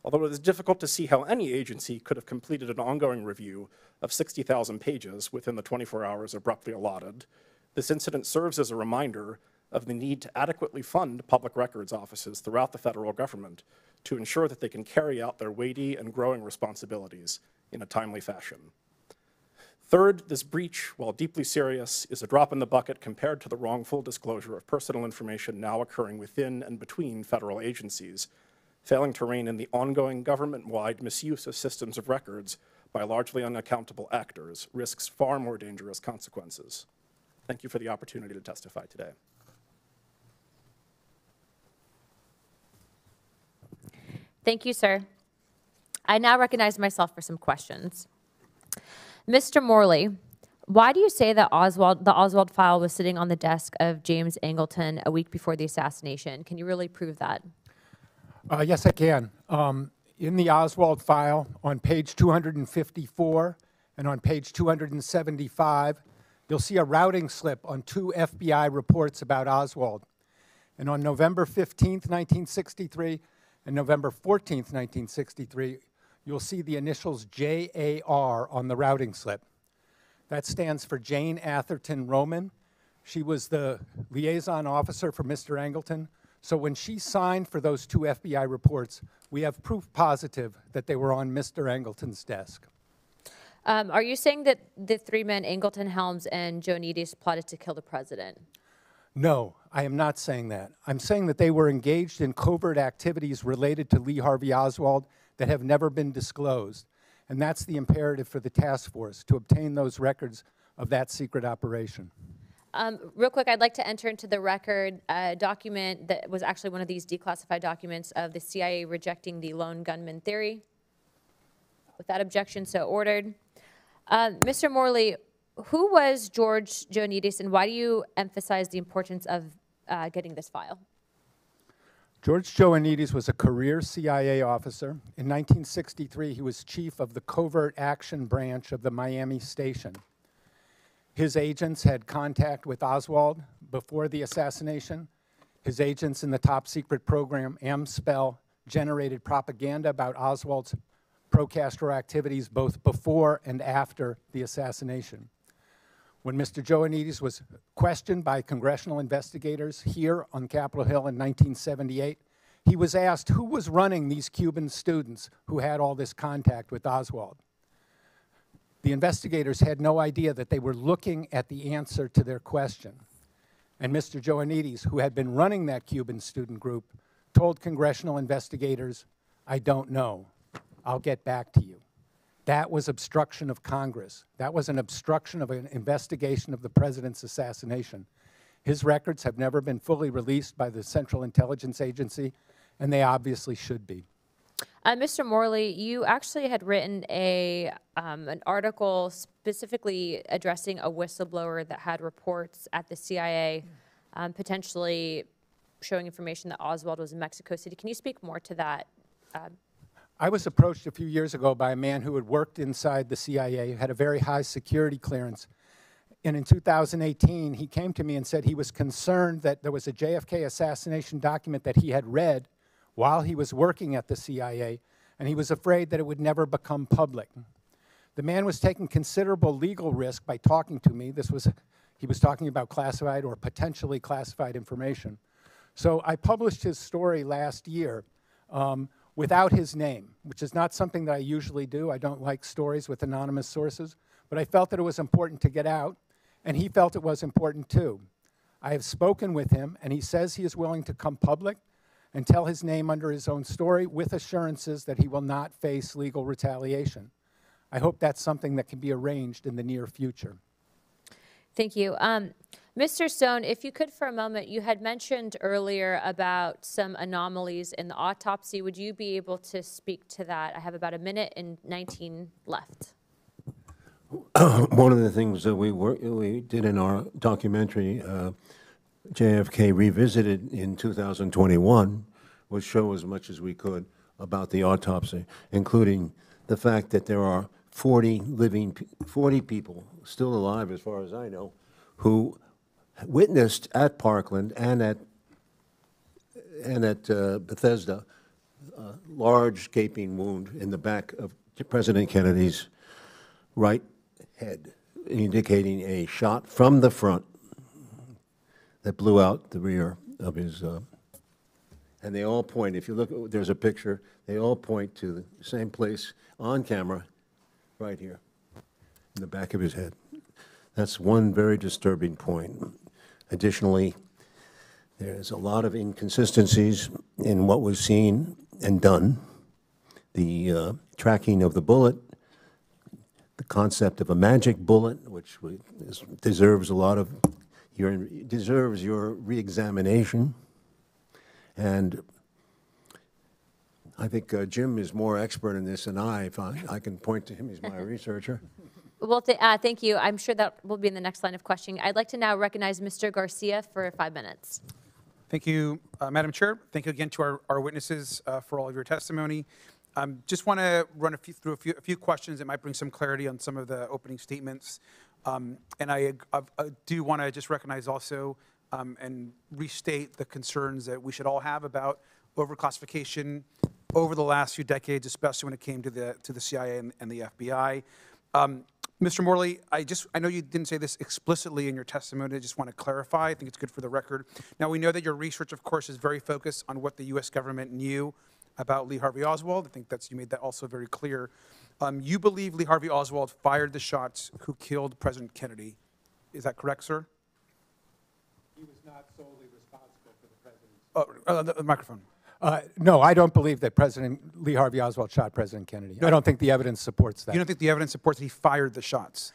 Although it is difficult to see how any agency could have completed an ongoing review of 60,000 pages within the 24 hours abruptly allotted, this incident serves as a reminder of the need to adequately fund public records offices throughout the federal government to ensure that they can carry out their weighty and growing responsibilities in a timely fashion. Third, this breach, while deeply serious, is a drop in the bucket compared to the wrongful disclosure of personal information now occurring within and between federal agencies. Failing to rein in the ongoing government-wide misuse of systems of records by largely unaccountable actors risks far more dangerous consequences. Thank you for the opportunity to testify today. Thank you, sir. I now recognize myself for some questions. Mr. Morley, why do you say that the Oswald file was sitting on the desk of James Angleton a week before the assassination? Can you really prove that? Yes, I can. In the Oswald file, on page 254 and on page 275, you'll see a routing slip on 2 FBI reports about Oswald. And on November 15th, 1963, and November 14th, 1963, you'll see the initials JAR on the routing slip. That stands for Jane Atherton Roman. She was the liaison officer for Mr. Angleton. So when she signed for those 2 FBI reports, we have proof positive that they were on Mr. Angleton's desk. Are you saying that the 3 men, Angleton, Helms, and Joanides, plotted to kill the president? No, I am not saying that. I'm saying that they were engaged in covert activities related to Lee Harvey Oswald that have never been disclosed. And that's the imperative for the task force, to obtain those records of that secret operation. Real quick, I'd like to enter into the record a document that was actually one of these declassified documents of the CIA rejecting the lone gunman theory. Without objection, so ordered. Mr. Morley, who was George Joanides, and why do you emphasize the importance of getting this file? George Joanides was a career CIA officer. In 1963, he was chief of the Covert Action Branch of the Miami Station. His agents had contact with Oswald before the assassination. His agents in the top secret program, AMSPEL, generated propaganda about Oswald's pro-Castro activities both before and after the assassination. When Mr. Joanides was questioned by congressional investigators here on Capitol Hill in 1978, he was asked who was running these Cuban students who had all this contact with Oswald. The investigators had no idea that they were looking at the answer to their question. And Mr. Joanides, who had been running that Cuban student group, told congressional investigators, "I don't know. I'll get back to you." That was obstruction of Congress. That was an obstruction of an investigation of the president's assassination. His records have never been fully released by the Central Intelligence Agency, and they obviously should be. Mr. Morley, you actually had written an article specifically addressing a whistleblower that had reports at the CIA, potentially showing information that Oswald was in Mexico City. Can you speak more to that? I was approached a few years ago by a man who had worked inside the CIA, had a very high security clearance. And in 2018, he came to me and said he was concerned that there was a JFK assassination document that he had read while he was working at the CIA, and he was afraid that it would never become public. The man was taking considerable legal risk by talking to me. He was talking about classified or potentially classified information. So I published his story last year without his name, which is not something that I usually do. I don't like stories with anonymous sources, but I felt that it was important to get out, and he felt it was important too. I have spoken with him, and he says he is willing to come public and tell his name under his own story with assurances that he will not face legal retaliation. I hope that's something that can be arranged in the near future. Thank you. Mr. Stone, if you could for a moment, you had mentioned earlier about some anomalies in the autopsy. Would you be able to speak to that? I have about 1:19 left. One of the things that we did in our documentary, JFK Revisited in 2021, was show as much as we could about the autopsy, including the fact that there are 40 people still alive, as far as I know, who witnessed at Parkland and at Bethesda a large gaping wound in the back of President Kennedy's right head, indicating a shot from the front that blew out the rear of his, and they all point, if you look, there's a picture, they all point to the same place on camera, right here, in the back of his head. That's one very disturbing point. Additionally, there's a lot of inconsistencies in what was seen and done. The tracking of the bullet, the concept of a magic bullet, which deserves a lot of deserves your re-examination. And I think Jim is more expert in this than I. If I can point to him, he's my researcher. Well, thank you. I'm sure that will be in the next line of questioning. I'd like to now recognize Mr. Garcia for 5 minutes. Thank you, Madam Chair. Thank you again to our witnesses for all of your testimony. Just want to run through a few questions that might bring some clarity on some of the opening statements. And I do want to just recognize also and restate the concerns that we should all have about overclassification over the last few decades, especially when it came to the CIA and the FBI. Mr. Morley, I know you didn't say this explicitly in your testimony. I just want to clarify. I think it's good for the record. Now, we know that your research, of course, is very focused on what the U.S. government knew about Lee Harvey Oswald. I think you made that also very clear. You believe Lee Harvey Oswald fired the shots who killed President Kennedy. Is that correct, sir? He was not solely responsible for the president's... The microphone. No, I don't believe that President Lee Harvey Oswald shot President Kennedy. I don't think the evidence supports that. You don't think the evidence supports that he fired the shots?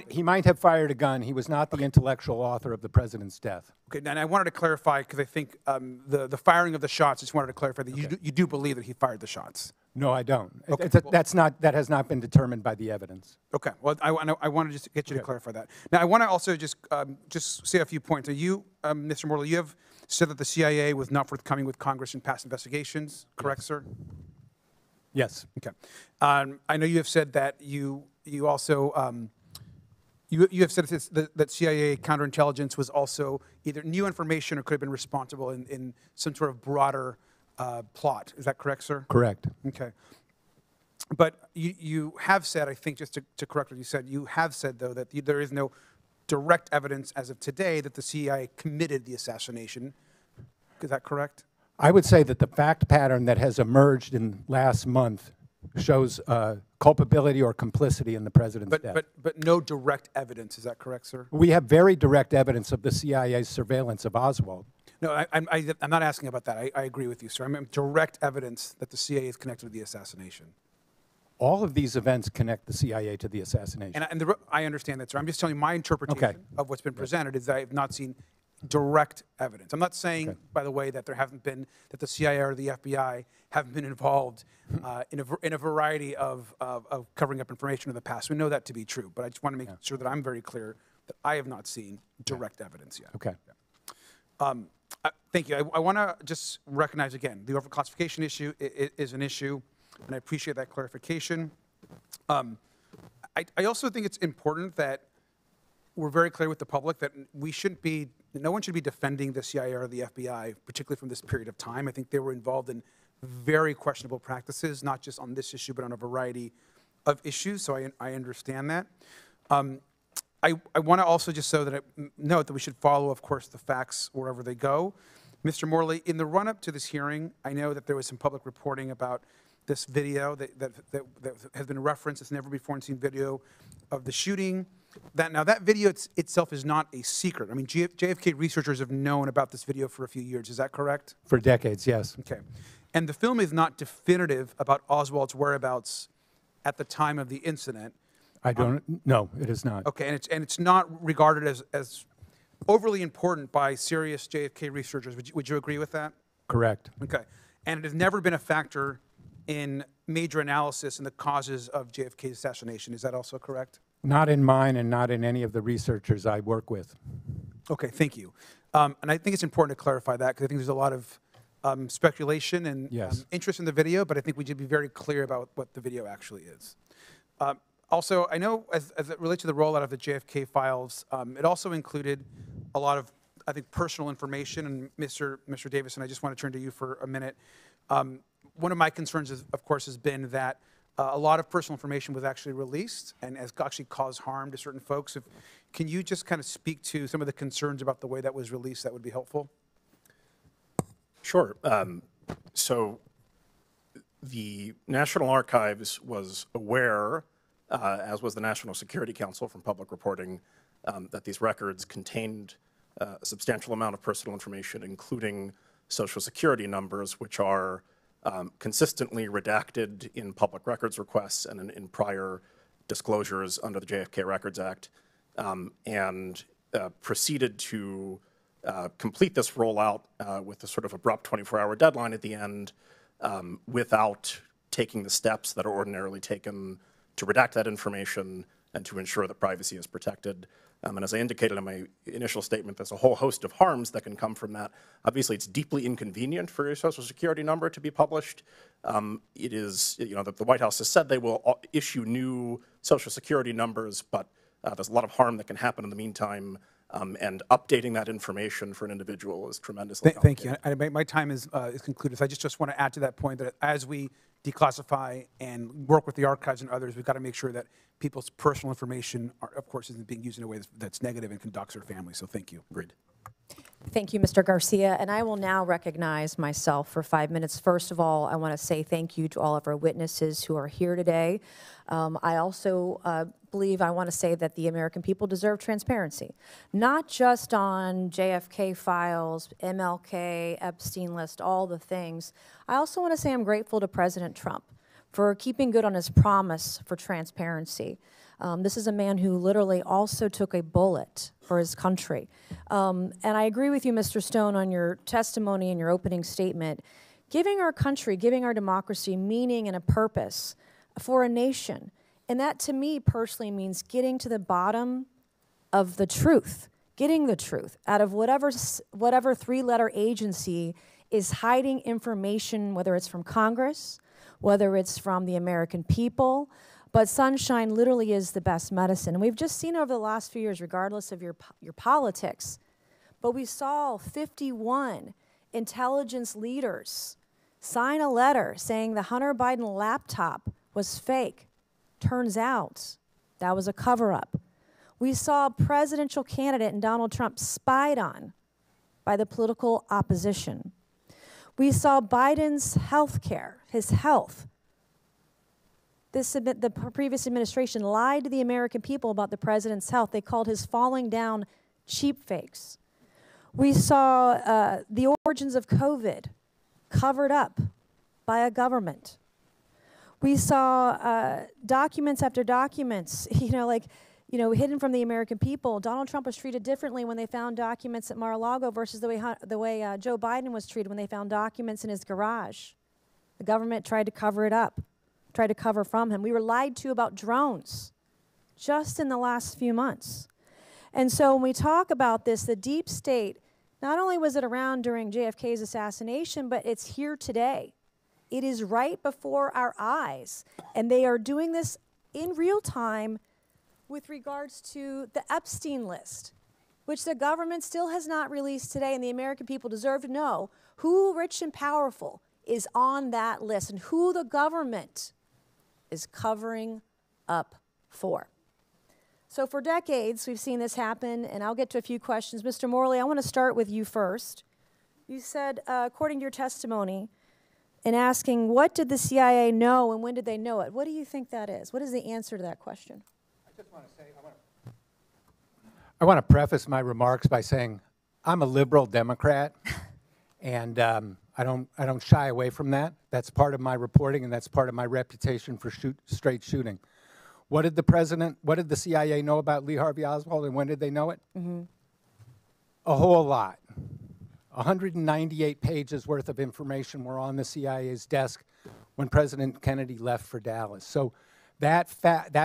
He might have fired a gun. He was not the intellectual author of the president's death. Okay, and I wanted to clarify, because I think the firing of the shots, I just wanted to clarify that you do believe that he fired the shots. No, I don't. Okay, that has not been determined by the evidence. Okay, well, I want to just get you to clarify that. Now, I want to also just say a few points. You, Mr. Morley, you have said that the CIA was not forthcoming with Congress in past investigations, correct, sir? Yes. Okay. I know you have said that you also you have said that CIA counterintelligence was also either new information or could have been responsible in some sort of broader plot. Is that correct, sir? Correct. Okay. But you have said, I think, just to correct what you said, you have said, though, that there is no direct evidence as of today that the CIA committed the assassination. Is that correct? I would say that the fact pattern that has emerged in last month shows culpability or complicity in the president's death. But no direct evidence. Is that correct, sir? We have very direct evidence of the CIA's surveillance of Oswald. No, I'm not asking about that. I agree with you, sir. I mean direct evidence that the CIA is connected to the assassination. All of these events connect the CIA to the assassination. And I understand that, sir. I'm just telling you my interpretation of what's been presented is that I have not seen direct evidence. I'm not saying, by the way, that that the CIA or the FBI haven't been involved in a variety of covering up information in the past. We know that to be true, but I just want to make sure that I'm very clear that I have not seen direct evidence yet. Okay. Thank you. I want to just recognize again, the overclassification issue is an issue, and I appreciate that clarification. I also think it's important that we're very clear with the public that we shouldn't be no one should be defending the CIA or the FBI, particularly from this period of time. I think they were involved in very questionable practices, not just on this issue, but on a variety of issues, so I understand that. I want to also just note that we should follow, of course, the facts wherever they go. Mr. Morley, in the run-up to this hearing, I know that there was some public reporting about this video that has been referenced. It's never before seen video of the shooting. That video itself is not a secret. I mean, JFK researchers have known about this video for a few years. Is that correct? For decades, yes. Okay. And the film is not definitive about Oswald's whereabouts at the time of the incident. No, it is not. Okay, and it's not regarded as overly important by serious JFK researchers. Would you agree with that? Correct. Okay. And it has never been a factor in major analysis in the causes of JFK's assassination. Is that also correct? Not in mine and not in any of the researchers I work with. Okay, thank you. And I think it's important to clarify that because I think there's a lot of speculation and Yes. interest in the video, but I think we should be very clear about what the video actually is. Also, I know as it relates to the rollout of the JFK files, it also included a lot of, I think, personal information. And Mr. Davison, I just want to turn to you for a minute. One of my concerns, of course, has been that a lot of personal information was actually released and has actually caused harm to certain folks. Can you just kind of speak to some of the concerns about the way that was released? That would be helpful. Sure. So the National Archives was aware, as was the National Security Council from public reporting, that these records contained a substantial amount of personal information, including Social Security numbers, which are consistently redacted in public records requests and in prior disclosures under the JFK Records Act, and proceeded to complete this rollout with a sort of abrupt 24-hour deadline at the end without taking the steps that are ordinarily taken to redact that information and to ensure that privacy is protected. And as I indicated in my initial statement, there's a whole host of harms that can come from that. Obviously, it's deeply inconvenient for your Social Security number to be published. It is, the White House has said they will issue new Social Security numbers, but there's a lot of harm that can happen in the meantime. And updating that information for an individual is tremendously complicated. Thank you. My time is concluded. So I just want to add to that point that as we declassify and work with the archives and others, we've got to make sure that people's personal information, of course, isn't being used in a way that's negative and can dox their family. So thank you. Agreed. Thank you, Mr. Garcia. And I will now recognize myself for 5 minutes. First of all, I want to say thank you to all of our witnesses who are here today. I also believe I want to say that the American people deserve transparency, not just on JFK files, MLK, Epstein list, all the things. I also want to say I'm grateful to President Trump for keeping good on his promise for transparency. This is a man who literally also took a bullet for his country. And I agree with you, Mr. Stone, on your testimony and your opening statement. Giving our country, giving our democracy meaning and a purpose for a nation. And that, to me, personally means getting to the bottom of the truth, getting the truth out of whatever three-letter agency is hiding information, whether it's from Congress, whether it's from the American people. But sunshine literally is the best medicine. And we've just seen over the last few years, regardless of your politics, but we saw 51 intelligence leaders sign a letter saying the Hunter Biden laptop was fake. Turns out that was a cover-up. We saw a presidential candidate and Donald Trump spied on by the political opposition. We saw Biden's health care, his health. The previous administration lied to the American people about the president's health. They called his falling down cheap fakes. We saw the origins of COVID covered up by a government. We saw documents after documents, hidden from the American people. Donald Trump was treated differently when they found documents at Mar-a-Lago versus the way Joe Biden was treated when they found documents in his garage. The government tried to cover it up, tried to cover from him. We were lied to about drones just in the last few months. And so when we talk about this, the deep state, not only was it around during JFK's assassination, but it's here today. It is right before our eyes. And they are doing this in real time with regards to the Epstein list. which the government still has not released today, and the American people deserve to know who rich and powerful is on that list and who the government is covering up for. So for decades, we've seen this happen, and I'll get to a few questions. Mr. Morley, I want to start with you first. You said, according to your testimony, in asking, what did the CIA know and when did they know it? What do you think that is? What is the answer to that question? I just want to say, I want to preface my remarks by saying I'm a liberal Democrat, and I don't shy away from that. That's part of my reporting, and that's part of my reputation for straight shooting. What did the CIA know about Lee Harvey Oswald, and when did they know it? Mm-hmm. A whole lot. 198 pages worth of information were on the CIA's desk when President Kennedy left for Dallas. So that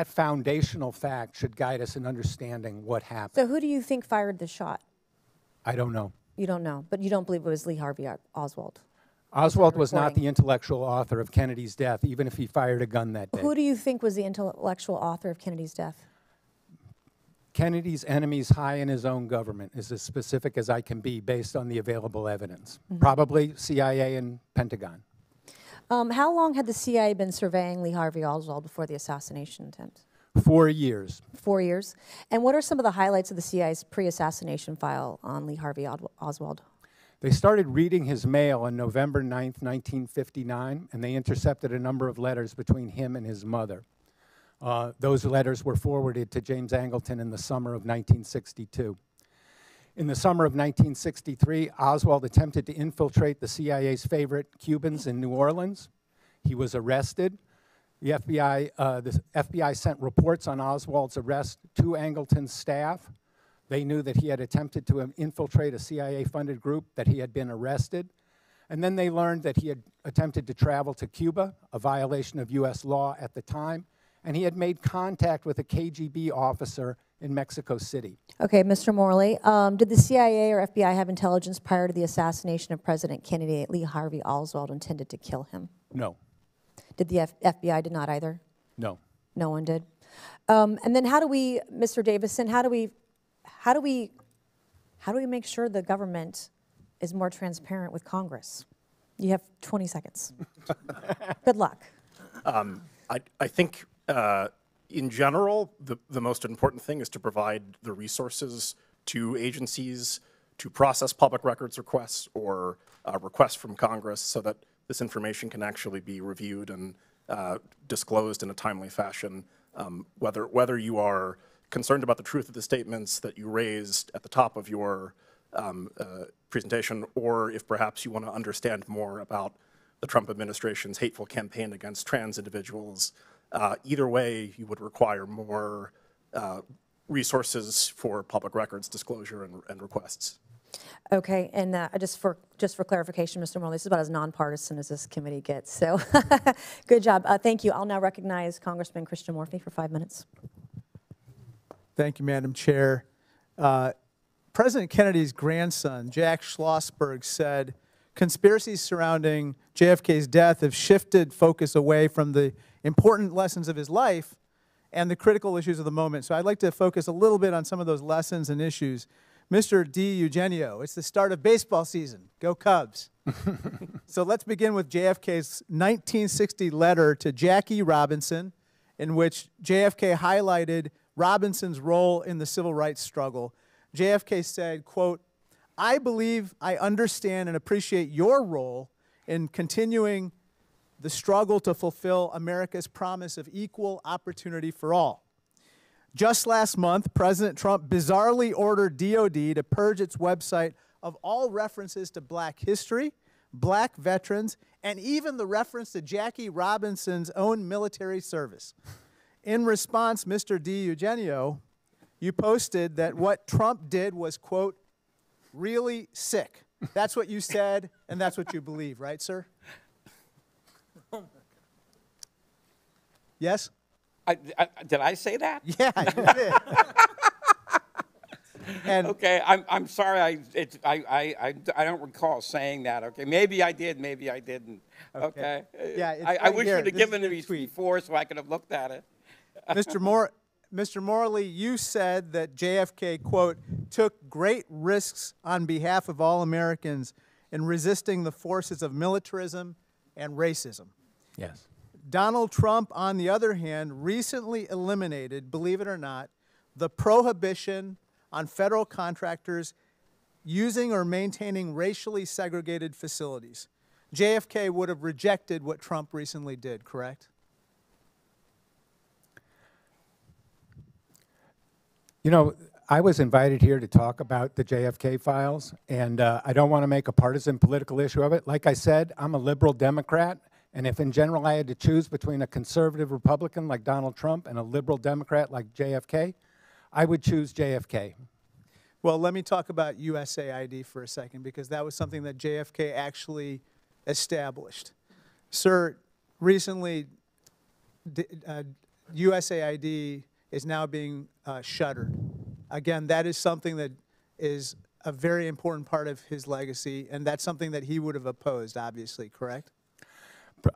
foundational fact should guide us in understanding what happened. So who do you think fired the shot? I don't know. You don't know, but you don't believe it was Lee Harvey Oswald? Oswald was not the intellectual author of Kennedy's death, even if he fired a gun that day. Who do you think was the intellectual author of Kennedy's death? Kennedy's enemies high in his own government is as specific as I can be based on the available evidence. Mm-hmm. Probably CIA and Pentagon. How long had the CIA been surveying Lee Harvey Oswald before the assassination attempt? 4 years. 4 years. And what are some of the highlights of the CIA's pre-assassination file on Lee Harvey Oswald? They started reading his mail on November 9th, 1959, and they intercepted a number of letters between him and his mother. Those letters were forwarded to James Angleton in the summer of 1962. In the summer of 1963, Oswald attempted to infiltrate the CIA's favorite Cubans in New Orleans. He was arrested. The FBI sent reports on Oswald's arrest to Angleton's staff. They knew that he had attempted to infiltrate a CIA-funded group, that he had been arrested. And then they learned that he had attempted to travel to Cuba, a violation of U.S. law at the time, and he had made contact with a KGB officer in Mexico City. Okay, Mr. Morley, did the CIA or FBI have intelligence prior to the assassination of President Kennedy that Lee Harvey Oswald intended to kill him? No. Did the FBI did not either? No. No one did. And then how do we, Mr. Davison, how do we make sure the government is more transparent with Congress? You have 20 seconds. Good luck. I think in general, the most important thing is to provide the resources to agencies to process public records requests or requests from Congress so that this information can actually be reviewed and disclosed in a timely fashion, whether you are concerned about the truth of the statements that you raised at the top of your presentation, or if perhaps you want to understand more about the Trump administration's hateful campaign against trans individuals. Either way, you would require more resources for public records disclosure and requests. Okay, and just for clarification, Mr. Morley, this is about as nonpartisan as this committee gets. So, good job. Thank you. I'll now recognize Congressman Christian Morphy for 5 minutes. Thank you, Madam Chair. President Kennedy's grandson, Jack Schlossberg, said, "Conspiracies surrounding JFK's death have shifted focus away from the important lessons of his life and the critical issues of the moment." So I'd like to focus a little bit on some of those lessons and issues. Mr. D. Eugenio, it's the start of baseball season. Go Cubs. So let's begin with JFK's 1960 letter to Jackie Robinson, in which JFK highlighted Robinson's role in the civil rights struggle. JFK said, quote, "I believe I understand and appreciate your role in continuing the struggle to fulfill America's promise of equal opportunity for all. Just last month, President Trump bizarrely ordered DOD to purge its website of all references to black history, black veterans, and even the reference to Jackie Robinson's own military service. In response, Mr. D. Eugenio, you posted that what Trump did was, quote, really sick. That's what you said, and that's what you believe, right, sir?" Yes? Did I say that? Yeah, you did. And Okay, I'm sorry. I don't recall saying that. Okay, maybe I did, maybe I didn't. Okay. Yeah, it's I right wish here. you'd have This is given the me tweet. before so I could have looked at it. Mr. Morley, you said that JFK, quote, took great risks on behalf of all Americans in resisting the forces of militarism and racism. Yes. Donald Trump, on the other hand, recently eliminated, believe it or not, the prohibition on federal contractors using or maintaining racially segregated facilities. JFK would have rejected what Trump recently did, correct? You know, I was invited here to talk about the JFK files, and I don't want to make a partisan political issue of it. Like I said, I'm a liberal Democrat, and if in general I had to choose between a conservative Republican like Donald Trump and a liberal Democrat like JFK, I would choose JFK. Well, let me talk about USAID for a second, because that was something that JFK actually established. Sir, recently, USAID is now being shuttered. Again, that is something that is a very important part of his legacy, and that's something that he would have opposed, obviously, correct?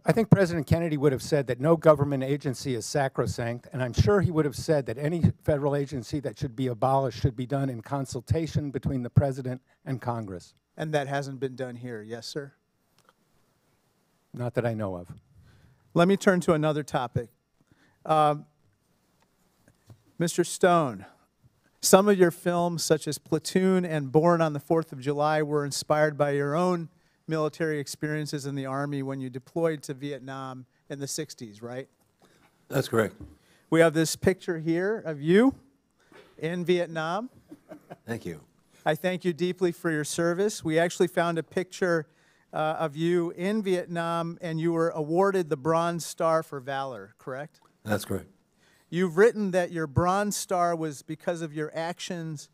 I think President Kennedy would have said that no government agency is sacrosanct, and I'm sure he would have said that any federal agency that should be abolished should be done in consultation between the President and Congress. And that hasn't been done here, yes, sir? Not that I know of. Let me turn to another topic. Mr. Stone, some of your films, such as Platoon and Born on the 4th of July, were inspired by your own military experiences in the Army when you deployed to Vietnam in the 60s, right? That's correct. We have this picture here of you in Vietnam. Thank you. I thank you deeply for your service. We actually found a picture of you in Vietnam, and you were awarded the Bronze Star for Valor, correct? That's correct. You've written that your Bronze Star was because of your actions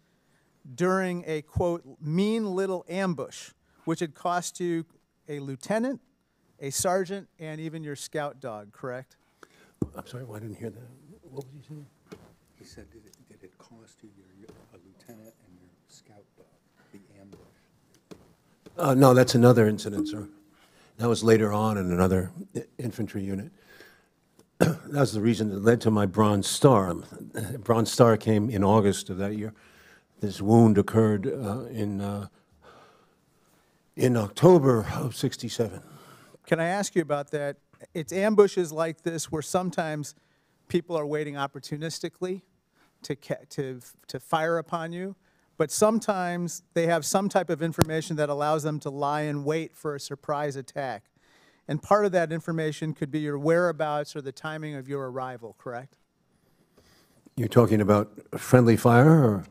during a, quote, mean little ambush, which had cost you a lieutenant, a sergeant, and even your scout dog, correct? I'm sorry, I didn't hear that. What was he saying? He said, did it cost you a lieutenant and your scout dog, the ambush? No, that's another incident, sir. That was later on in another infantry unit. That was the reason that led to my Bronze Star. Bronze Star came in August of that year. This wound occurred in October of '67. Can I ask you about that? It's ambushes like this where sometimes people are waiting opportunistically to fire upon you, but sometimes they have some type of information that allows them to lie in wait for a surprise attack. And part of that information could be your whereabouts or the timing of your arrival, correct? You're talking about friendly fire or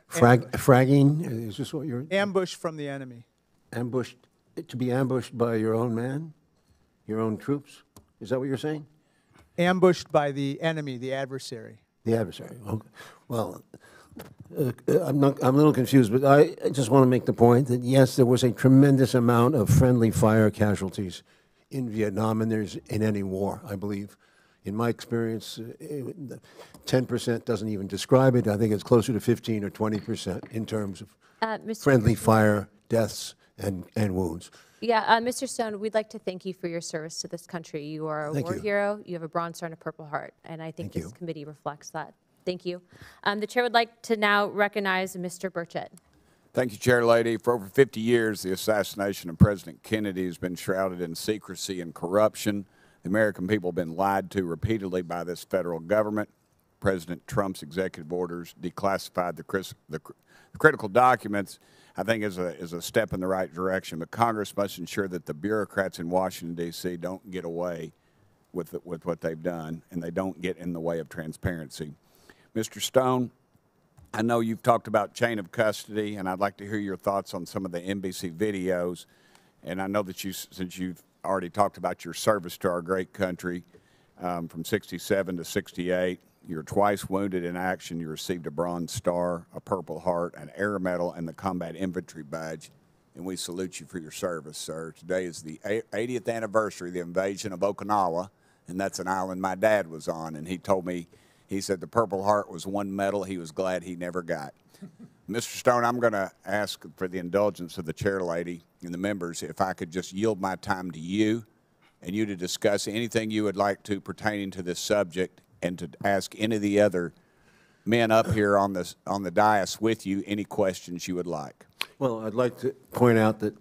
fragging? Is this what you're... Ambush from the enemy. Ambushed, to be ambushed by your own man? Your own troops? Is that what you're saying? Ambushed by the enemy, the adversary. The adversary. Okay. Well, I'm a little confused, but I just want to make the point that, yes, there was a tremendous amount of friendly fire casualties in Vietnam, and there's in any war, I believe. In my experience, 10% doesn't even describe it. I think it's closer to 15 or 20% in terms of friendly fire deaths and wounds. Yeah, Mr. Stone, we'd like to thank you for your service to this country. You are a war hero. You have a Bronze Star and a Purple Heart, and I think this committee reflects that. Thank you. The chair would like to now recognize Mr. Burchett. Thank you, Chair Lady. For over 50 years, the assassination of President Kennedy has been shrouded in secrecy and corruption. The American people have been lied to repeatedly by this federal government. President Trump's executive orders declassified the critical documents, I think, is a step in the right direction. But Congress must ensure that the bureaucrats in Washington, D.C. don't get away with what they've done, and they don't get in the way of transparency. Mr. Stone, I know you've talked about chain of custody, and I'd like to hear your thoughts on some of the NBC videos. And I know that since you've already talked about your service to our great country from '67 to '68, you were twice wounded in action. You received a Bronze Star, a Purple Heart, an Air Medal, and the Combat Infantry Badge. And we salute you for your service, sir. Today is the 80th anniversary of the invasion of Okinawa, and that's an island my dad was on. And he told me, he said the Purple Heart was one medal he was glad he never got. Mr. Stone, I'm going to ask for the indulgence of the chair lady and the members if I could just yield my time to you and you to discuss anything you would like to pertaining to this subject and to ask any of the other men up here on the dais with you any questions you would like. Well, I'd like to point out that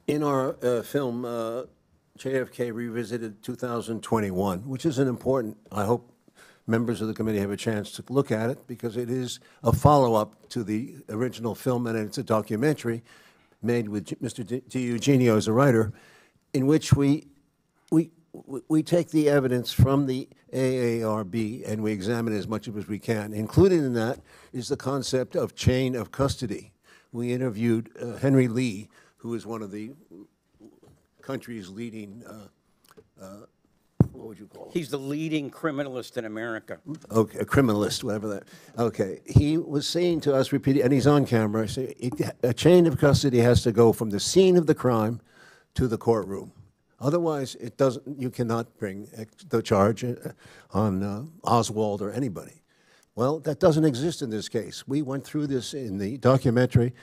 in our film, JFK Revisited 2021, which is an important, I hope members of the committee have a chance to look at it, because it is a follow-up to the original film, and it's a documentary made with Mr. D. Eugenio as a writer, in which we take the evidence from the AARB and we examine as much of it as we can. Included in that is the concept of chain of custody. We interviewed Henry Lee, who is one of the country's leading, what would you call him? He's the leading criminalist in America. Okay, a criminalist, whatever that. Okay, he was saying to us repeatedly, and he's on camera, a chain of custody has to go from the scene of the crime to the courtroom. Otherwise, it doesn't. You cannot bring the charge on Oswald or anybody. Well, that doesn't exist in this case. We went through this in the documentary.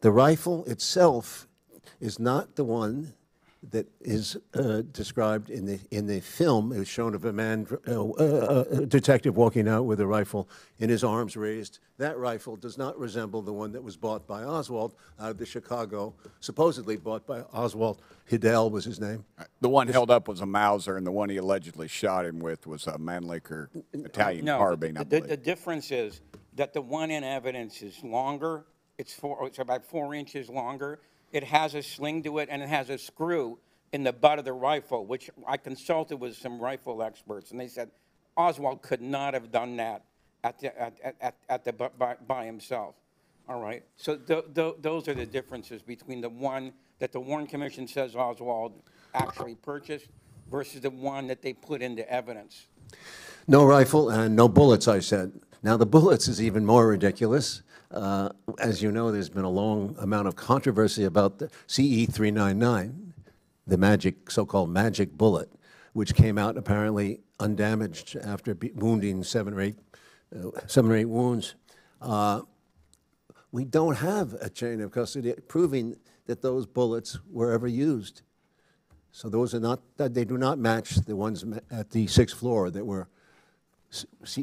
The rifle itself is not the one that is described in the film. It was shown of a man, a detective walking out with a rifle in his arms raised. That rifle does not resemble the one that was bought by Oswald out of the Chicago, supposedly bought by Oswald. Hidell was his name. The one held up was a Mauser, and the one he allegedly shot him with was a Mannlicher Italian carbine, I believe. The difference is that the one in evidence is longer. It's about 4 inches longer. It has a sling to it, and it has a screw in the butt of the rifle, which I consulted with some rifle experts, and they said Oswald could not have done that by himself. All right, so those are the differences between the one that the Warren Commission says Oswald actually purchased versus the one that they put into evidence. No rifle and no bullets, I said. Now, the bullets is even more ridiculous. As you know, there's been a long amount of controversy about the CE-399, the magic, so-called magic bullet, which came out apparently undamaged after wounding 7 or 8 wounds. We don't have a chain of custody proving that those bullets were ever used. So those are not, they do not match the ones at the 6th floor that were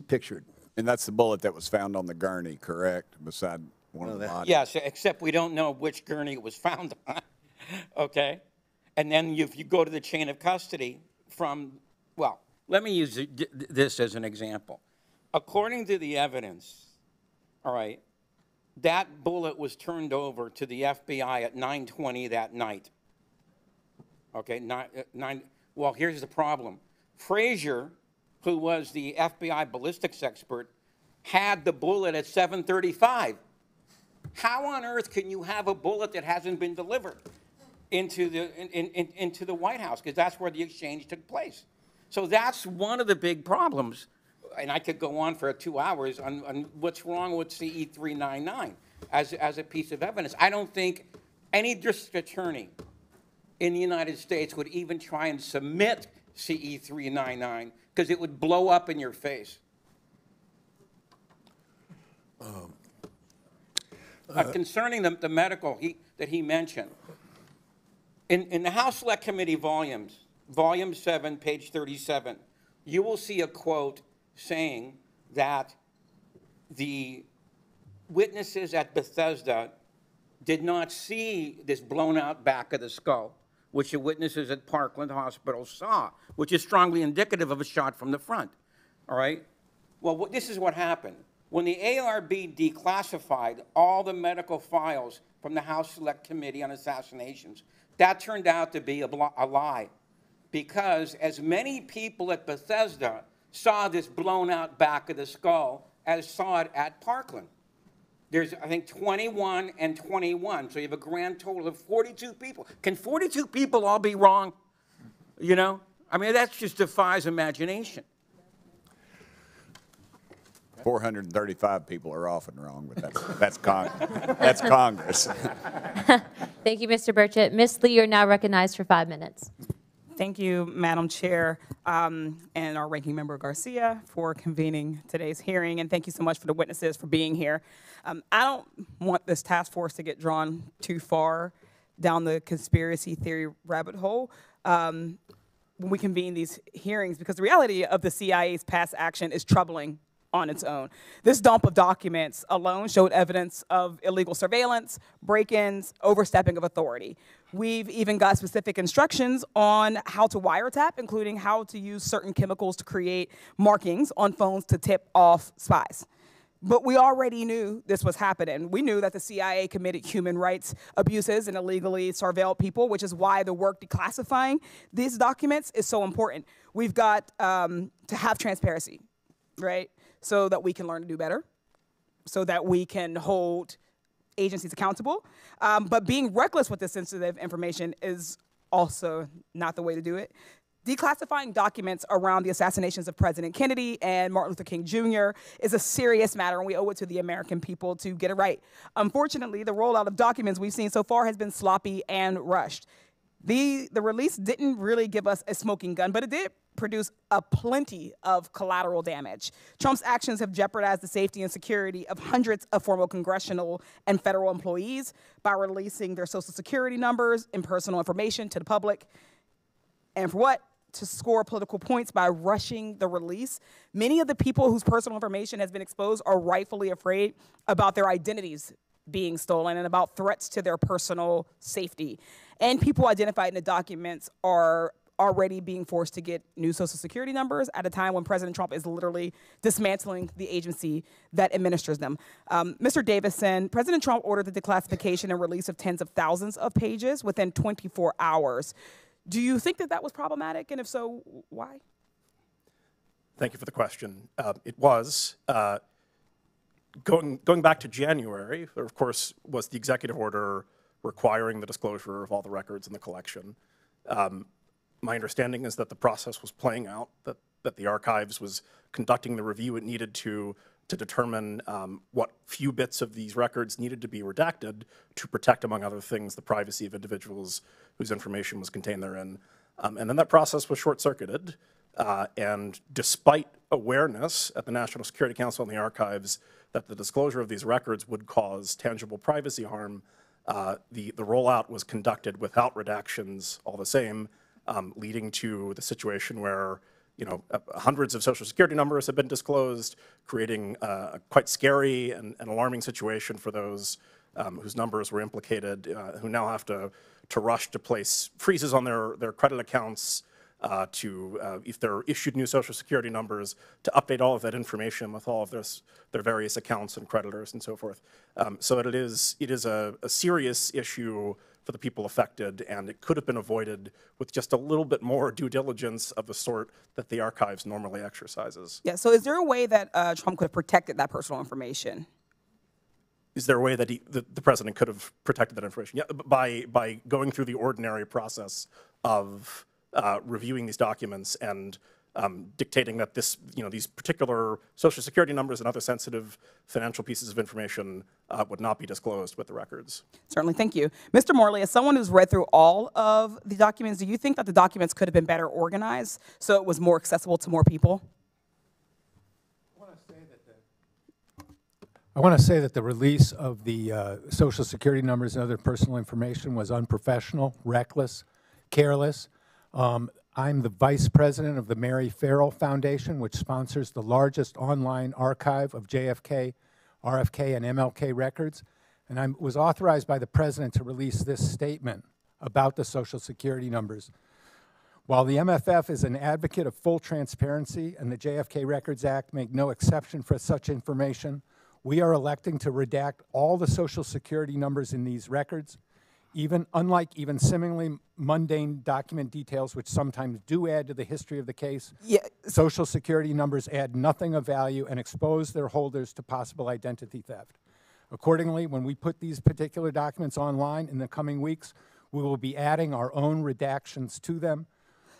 pictured. And that's the bullet that was found on the gurney, correct? Beside one of the bodies? Yes, except we don't know which gurney it was found on, okay? And then if you go to the chain of custody from, well, let me use this as an example. According to the evidence, all right, that bullet was turned over to the FBI at 9:20 that night. Okay, well, here's the problem. Frazier, who was the FBI ballistics expert, had the bullet at 7:35. How on earth can you have a bullet that hasn't been delivered into the White House? Because that's where the exchange took place. So that's one of the big problems. And I could go on for 2 hours on what's wrong with CE-399 as a piece of evidence. I don't think any district attorney in the United States would even try and submit CE-399 because it would blow up in your face. Concerning the medical that he mentioned, in the House Select Committee volumes, Volume 7, page 37, you will see a quote saying that the witnesses at Bethesda did not see this blown out back of the skull, which the witnesses at Parkland Hospital saw, which is strongly indicative of a shot from the front, all right? Well, this is what happened. When the ARB declassified all the medical files from the House Select Committee on Assassinations, that turned out to be a lie, because as many people at Bethesda saw this blown out back of the skull as saw it at Parkland. There's, I think, 21 and 21, so you have a grand total of 42 people. Can 42 people all be wrong? You know? I mean, that just defies imagination. 435 people are often wrong, but that's Congress. Thank you, Mr. Burchett. Ms. Lee, you're now recognized for 5 minutes. Thank you, Madam Chair, and our Ranking Member Garcia for convening today's hearing, and thank you so much for the witnesses for being here. I don't want this task force to get drawn too far down the conspiracy theory rabbit hole when we convene these hearings, because the reality of the CIA's past action is troubling on its own. This dump of documents alone showed evidence of illegal surveillance, break-ins, overstepping of authority. We've even got specific instructions on how to wiretap, including how to use certain chemicals to create markings on phones to tip off spies. But we already knew this was happening. We knew that the CIA committed human rights abuses and illegally surveilled people, which is why the work declassifying these documents is so important. We've got to have transparency, right? So that we can learn to do better, so that we can hold agencies accountable. But being reckless with this sensitive information is also not the way to do it. Declassifying documents around the assassinations of President Kennedy and Martin Luther King Jr. is a serious matter, and we owe it to the American people to get it right. Unfortunately, the rollout of documents we've seen so far has been sloppy and rushed. The release didn't really give us a smoking gun, but it did produce a plenty of collateral damage. Trump's actions have jeopardized the safety and security of hundreds of former congressional and federal employees by releasing their social security numbers and personal information to the public. And for what? To score political points by rushing the release. Many of the people whose personal information has been exposed are rightfully afraid about their identities being stolen and about threats to their personal safety. And people identified in the documents are already being forced to get new social security numbers at a time when President Trump is literally dismantling the agency that administers them. Mr. Davison, President Trump ordered the declassification and release of tens of thousands of pages within 24 hours. Do you think that that was problematic, and if so, why? Thank you for the question. It was. Going back to January, there, of course, was the executive order requiring the disclosure of all the records in the collection. My understanding is that the process was playing out, that the archives was conducting the review it needed to determine what few bits of these records needed to be redacted to protect, among other things, the privacy of individuals whose information was contained therein. And then that process was short-circuited. And despite awareness at the National Security Council and the archives that the disclosure of these records would cause tangible privacy harm, the rollout was conducted without redactions all the same, leading to the situation where hundreds of social security numbers have been disclosed, creating a quite scary and alarming situation for those whose numbers were implicated, who now have to rush to place freezes on their credit accounts, if they're issued new social security numbers, to update all of that information with all of their various accounts and creditors and so forth. So that it is a serious issue for the people affected, and it could have been avoided with just a little bit more due diligence of the sort that the archives normally exercises. Yeah, so is there a way that Trump could have protected that personal information? Is there a way that the president could have protected that information? Yeah, by going through the ordinary process of reviewing these documents and dictating that these particular social security numbers and other sensitive financial pieces of information would not be disclosed with the records. Certainly, thank you. Mr. Morley, as someone who's read through all of the documents, do you think that the documents could have been better organized so it was more accessible to more people? I want to say that the release of the social security numbers and other personal information was unprofessional, reckless, careless. I'm the vice president of the Mary Farrell Foundation, which sponsors the largest online archive of JFK, RFK, and MLK records. And I was authorized by the president to release this statement about the social security numbers. While the MFF is an advocate of full transparency and the JFK Records Act make no exception for such information, we are electing to redact all the social security numbers in these records, unlike seemingly mundane document details, which sometimes do add to the history of the case. Yeah. Social security numbers add nothing of value and expose their holders to possible identity theft. Accordingly, when we put these particular documents online in the coming weeks, we will be adding our own redactions to them.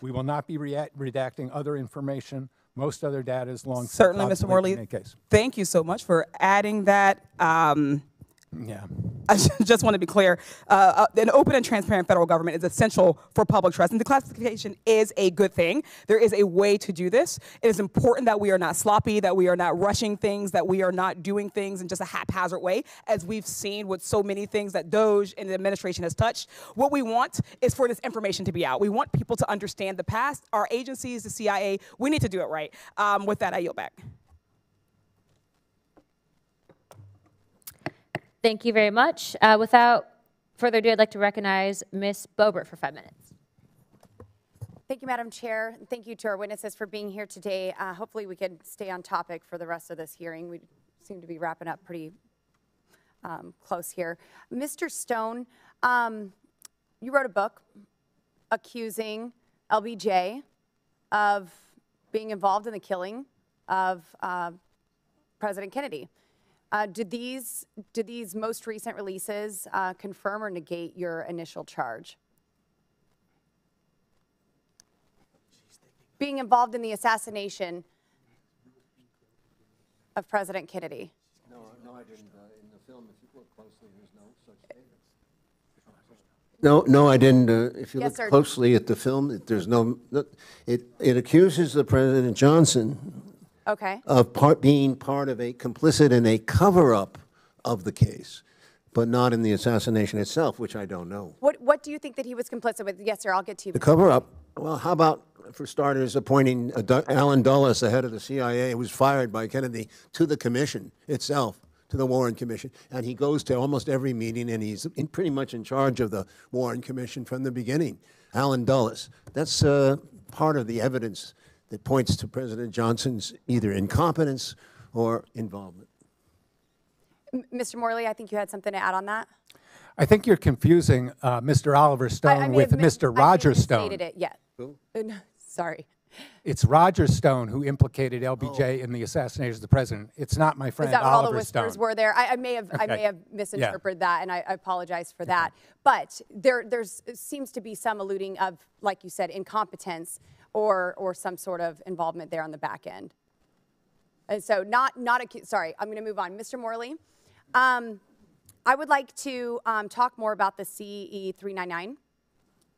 We will not be redacting other information. Most other data is long. Certainly, Mr. Morley. Thank you so much for adding that. Yeah. I just want to be clear. An open and transparent federal government is essential for public trust, and declassification is a good thing. There is a way to do this. It is important that we are not sloppy, that we are not rushing things, that we are not doing things in just a haphazard way, as we've seen with so many things that DOJ and the administration has touched. What we want is for this information to be out. We want people to understand the past. Our agencies, the CIA, we need to do it right. With that, I yield back. Thank you very much. Without further ado, I'd like to recognize Ms. Boebert for 5 minutes. Thank you, Madam Chair. Thank you to our witnesses for being here today. Hopefully we can stay on topic for the rest of this hearing. We seem to be wrapping up pretty close here. Mr. Stone, you wrote a book accusing LBJ of being involved in the killing of President Kennedy. Did these most recent releases confirm or negate your initial charge? Being involved in the assassination of President Kennedy. No, I didn't. In the film, if you look closely, there's no such statement. No, I didn't. If you Yes, look sir. closely at the film, there's no. It accuses the President Johnson Okay. of being part of a complicit in a cover-up of the case, but not in the assassination itself, which I don't know. What do you think that he was complicit with? Yes, sir. I'll get to you. The cover-up. Well, how about, for starters, appointing Alan Dulles, the head of the CIA, who was fired by Kennedy, to the commission itself, to the Warren Commission, and he goes to almost every meeting, and he's pretty much in charge of the Warren Commission from the beginning. Alan Dulles. That's part of the evidence that points to President Johnson's either incompetence or involvement. Mr. Morley, I think you had something to add on that. I think you're confusing Mr. Oliver Stone with Mr. Roger Stone. I haven't stated it yet. Who? No, sorry. It's Roger Stone who implicated LBJ in the assassination of the president. It's not my friend Is that what all the Oliver whispers Stone. were there? I may have misinterpreted that, and I apologize for that. But there seems to be some alluding of, like you said, incompetence or some sort of involvement there on the back end. And so sorry, I'm going to move on. Mr. Morley, I would like to talk more about the CE 399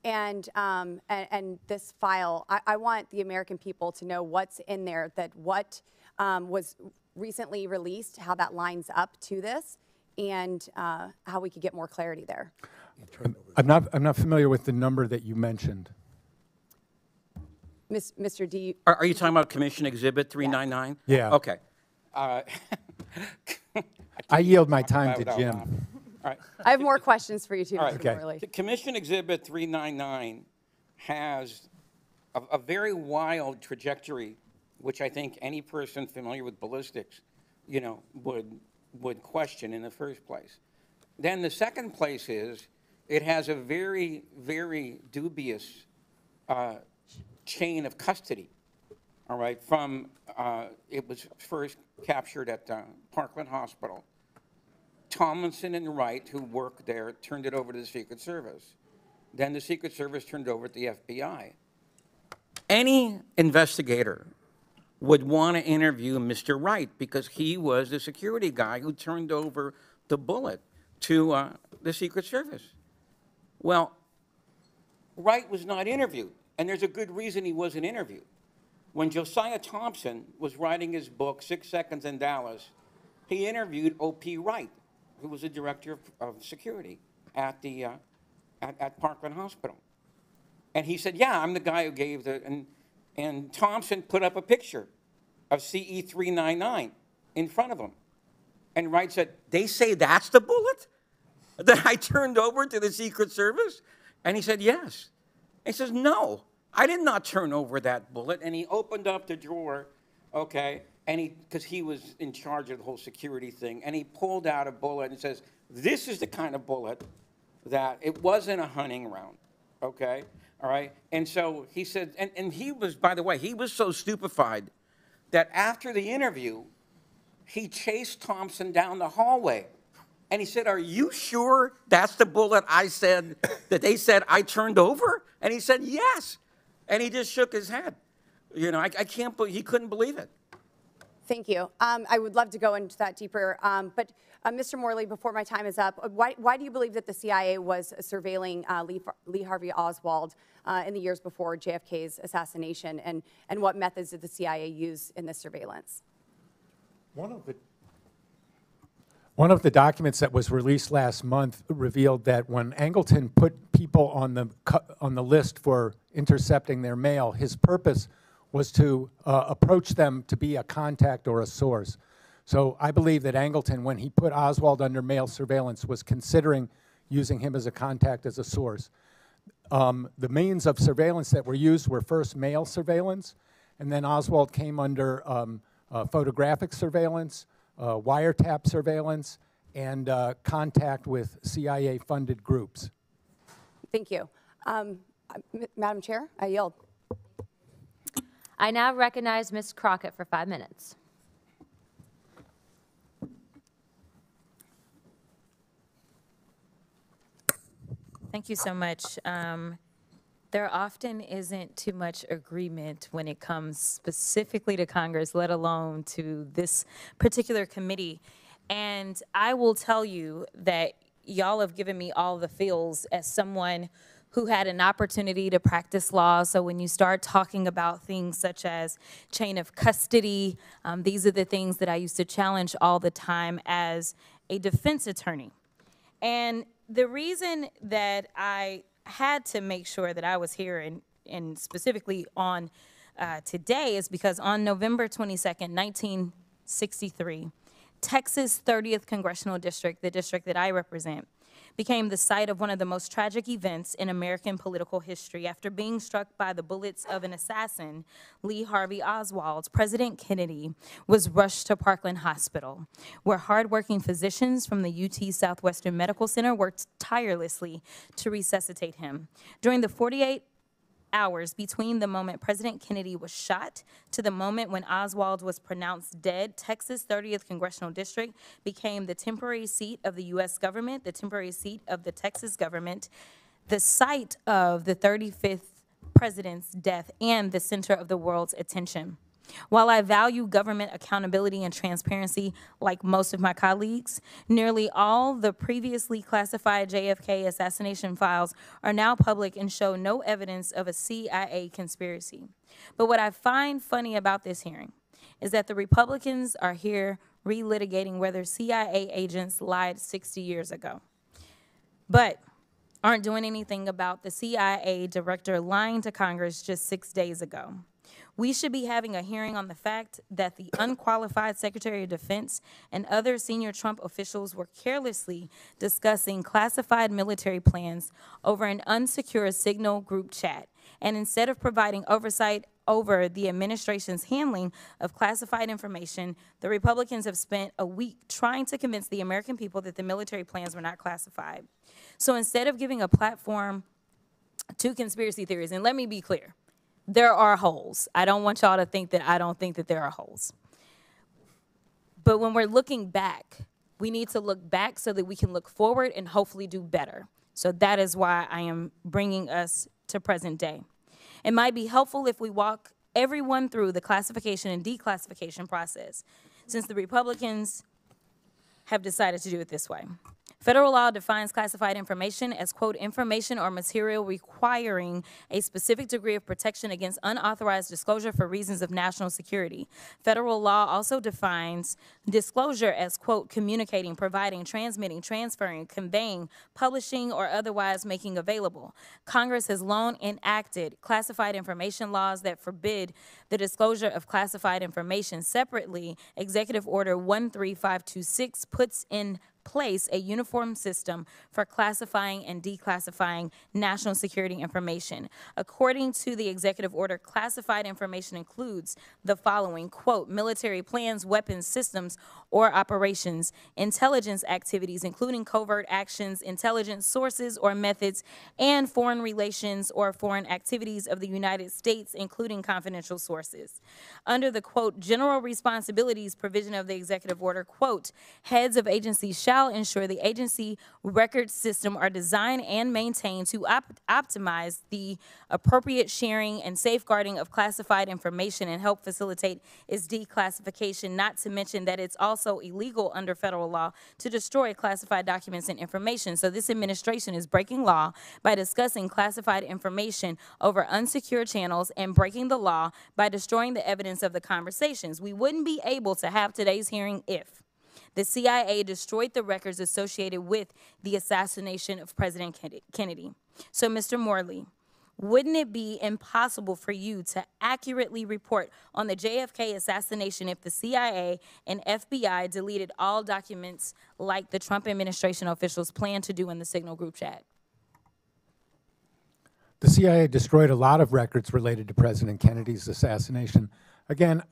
and this file. I want the American people to know what's in there, that what was recently released, how that lines up to this, and how we could get more clarity there. I'm not familiar with the number that you mentioned. Mr. D. Are you talking about Commission Exhibit 399? Yeah. Okay. I yield my time to Jim. All right. I have more questions for you too, All right. Mr. Morley. The Commission Exhibit 399 has a very wild trajectory, which I think any person familiar with ballistics, would question in the first place. Then the second place is it has a very, very dubious chain of custody. All right, from it was first captured at Parkland Hospital. Tomlinson and Wright, who worked there, turned it over to the Secret Service. Then the Secret Service turned it over to the FBI. Any investigator would want to interview Mr. Wright because he was the security guy who turned over the bullet to the Secret Service. Well, Wright was not interviewed, and there's a good reason he wasn't interviewed. When Josiah Thompson was writing his book, 6 Seconds in Dallas, he interviewed O.P. Wright, who was the director of security at the at Parkland Hospital. And he said, yeah, I'm the guy who gave the, and Thompson put up a picture of CE 399 in front of him. And Wright said, they say that's the bullet that I turned over to the Secret Service? And he said, yes. And he says, no, I did not turn over that bullet. And he opened up the drawer, okay, and because he was in charge of the whole security thing, and he pulled out a bullet and says, this is the kind of bullet that, it wasn't a hunting round, okay, all right? And so he said, and he was, by the way, he was so stupefied that after the interview, he chased Thompson down the hallway. And he said, are you sure that's the bullet I said, that they said I turned over? And he said, yes. And he just shook his head. You know, I can't believe, he couldn't believe it. Thank you. I would love to go into that deeper. But Mr. Morley, before my time is up, why do you believe that the CIA was surveilling Lee Harvey Oswald in the years before JFK's assassination? And what methods did the CIA use in this surveillance? One of the documents that was released last month revealed that when Angleton put people on the list for intercepting their mail, his purpose was to approach them to be a contact or a source. So I believe that Angleton, when he put Oswald under male surveillance, was considering using him as a contact, as a source. The means of surveillance that were used were first male surveillance, and then Oswald came under photographic surveillance, wiretap surveillance, and contact with CIA-funded groups. Thank you. Madam Chair, I yield. I now recognize Ms. Crockett for 5 minutes. Thank you so much. There often isn't too much agreement when it comes specifically to Congress, let alone to this particular committee. And I will tell you that y'all have given me all the feels as someone who had an opportunity to practice law. So when you start talking about things such as chain of custody, these are the things that I used to challenge all the time as a defense attorney. And the reason that I had to make sure that I was here and specifically on today is because on November 22nd, 1963, Texas 30th Congressional District, the district that I represent, became the site of one of the most tragic events in American political history. After being struck by the bullets of an assassin, Lee Harvey Oswald, President Kennedy was rushed to Parkland Hospital, where hardworking physicians from the UT Southwestern Medical Center worked tirelessly to resuscitate him. During the 48 hours between the moment President Kennedy was shot to the moment when Oswald was pronounced dead, Texas 30th Congressional District became the temporary seat of the U.S. government, the temporary seat of the Texas government, the site of the 35th president's death, and the center of the world's attention. While I value government accountability and transparency like most of my colleagues, nearly all the previously classified JFK assassination files are now public and show no evidence of a CIA conspiracy. But what I find funny about this hearing is that the Republicans are here relitigating whether CIA agents lied 60 years ago, but aren't doing anything about the CIA director lying to Congress just 6 days ago. We should be having a hearing on the fact that the unqualified Secretary of Defense and other senior Trump officials were carelessly discussing classified military plans over an unsecure Signal group chat. And instead of providing oversight over the administration's handling of classified information, the Republicans have spent a week trying to convince the American people that the military plans were not classified. So instead of giving a platform to conspiracy theories, and let me be clear, there are holes. I don't want y'all to think that I don't think that there are holes. But when we're looking back, we need to look back so that we can look forward and hopefully do better. So that is why I am bringing us to present day. It might be helpful if we walk everyone through the classification and declassification process, since the Republicans have decided to do it this way. Federal law defines classified information as, quote, information or material requiring a specific degree of protection against unauthorized disclosure for reasons of national security. Federal law also defines disclosure as, quote, communicating, providing, transmitting, transferring, conveying, publishing, or otherwise making available. Congress has long enacted classified information laws that forbid the disclosure of classified information. Separately, Executive Order 13526 puts in place a uniform system for classifying and declassifying national security information. According to the executive order, classified information includes the following, quote, military plans, weapons, systems, or operations, intelligence activities, including covert actions, intelligence sources or methods, and foreign relations or foreign activities of the United States, including confidential sources. Under the, quote, general responsibilities provision of the executive order, quote, heads of agencies shall ensure the agency record system are designed and maintained to optimize the appropriate sharing and safeguarding of classified information and help facilitate its declassification, not to mention that it's also illegal under federal law to destroy classified documents and information. So this administration is breaking law by discussing classified information over unsecured channels and breaking the law by destroying the evidence of the conversations. We wouldn't be able to have today's hearing if the CIA destroyed the records associated with the assassination of President Kennedy. So, Mr. Morley, wouldn't it be impossible for you to accurately report on the JFK assassination if the CIA and FBI deleted all documents like the Trump administration officials plan to do in the Signal group chat? The CIA destroyed a lot of records related to President Kennedy's assassination. Again,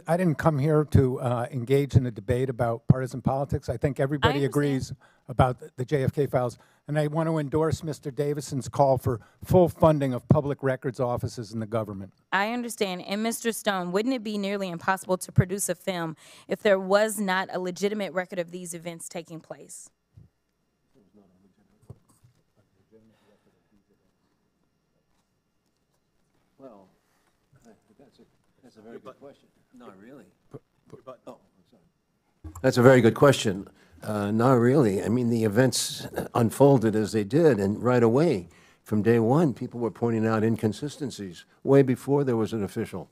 I didn't come here to engage in a debate about partisan politics. I think everybody agrees about the JFK files. And I want to endorse Mr. Davison's call for full funding of public records offices in the government. I understand. And Mr. Stone, wouldn't it be nearly impossible to produce a film if there was not a legitimate record of these events taking place? Well, that's a very good question. Not really. Oh, I'm sorry. That's a very good question. Not really. I mean, the events unfolded as they did, and right away, from day one, people were pointing out inconsistencies, way before there was an official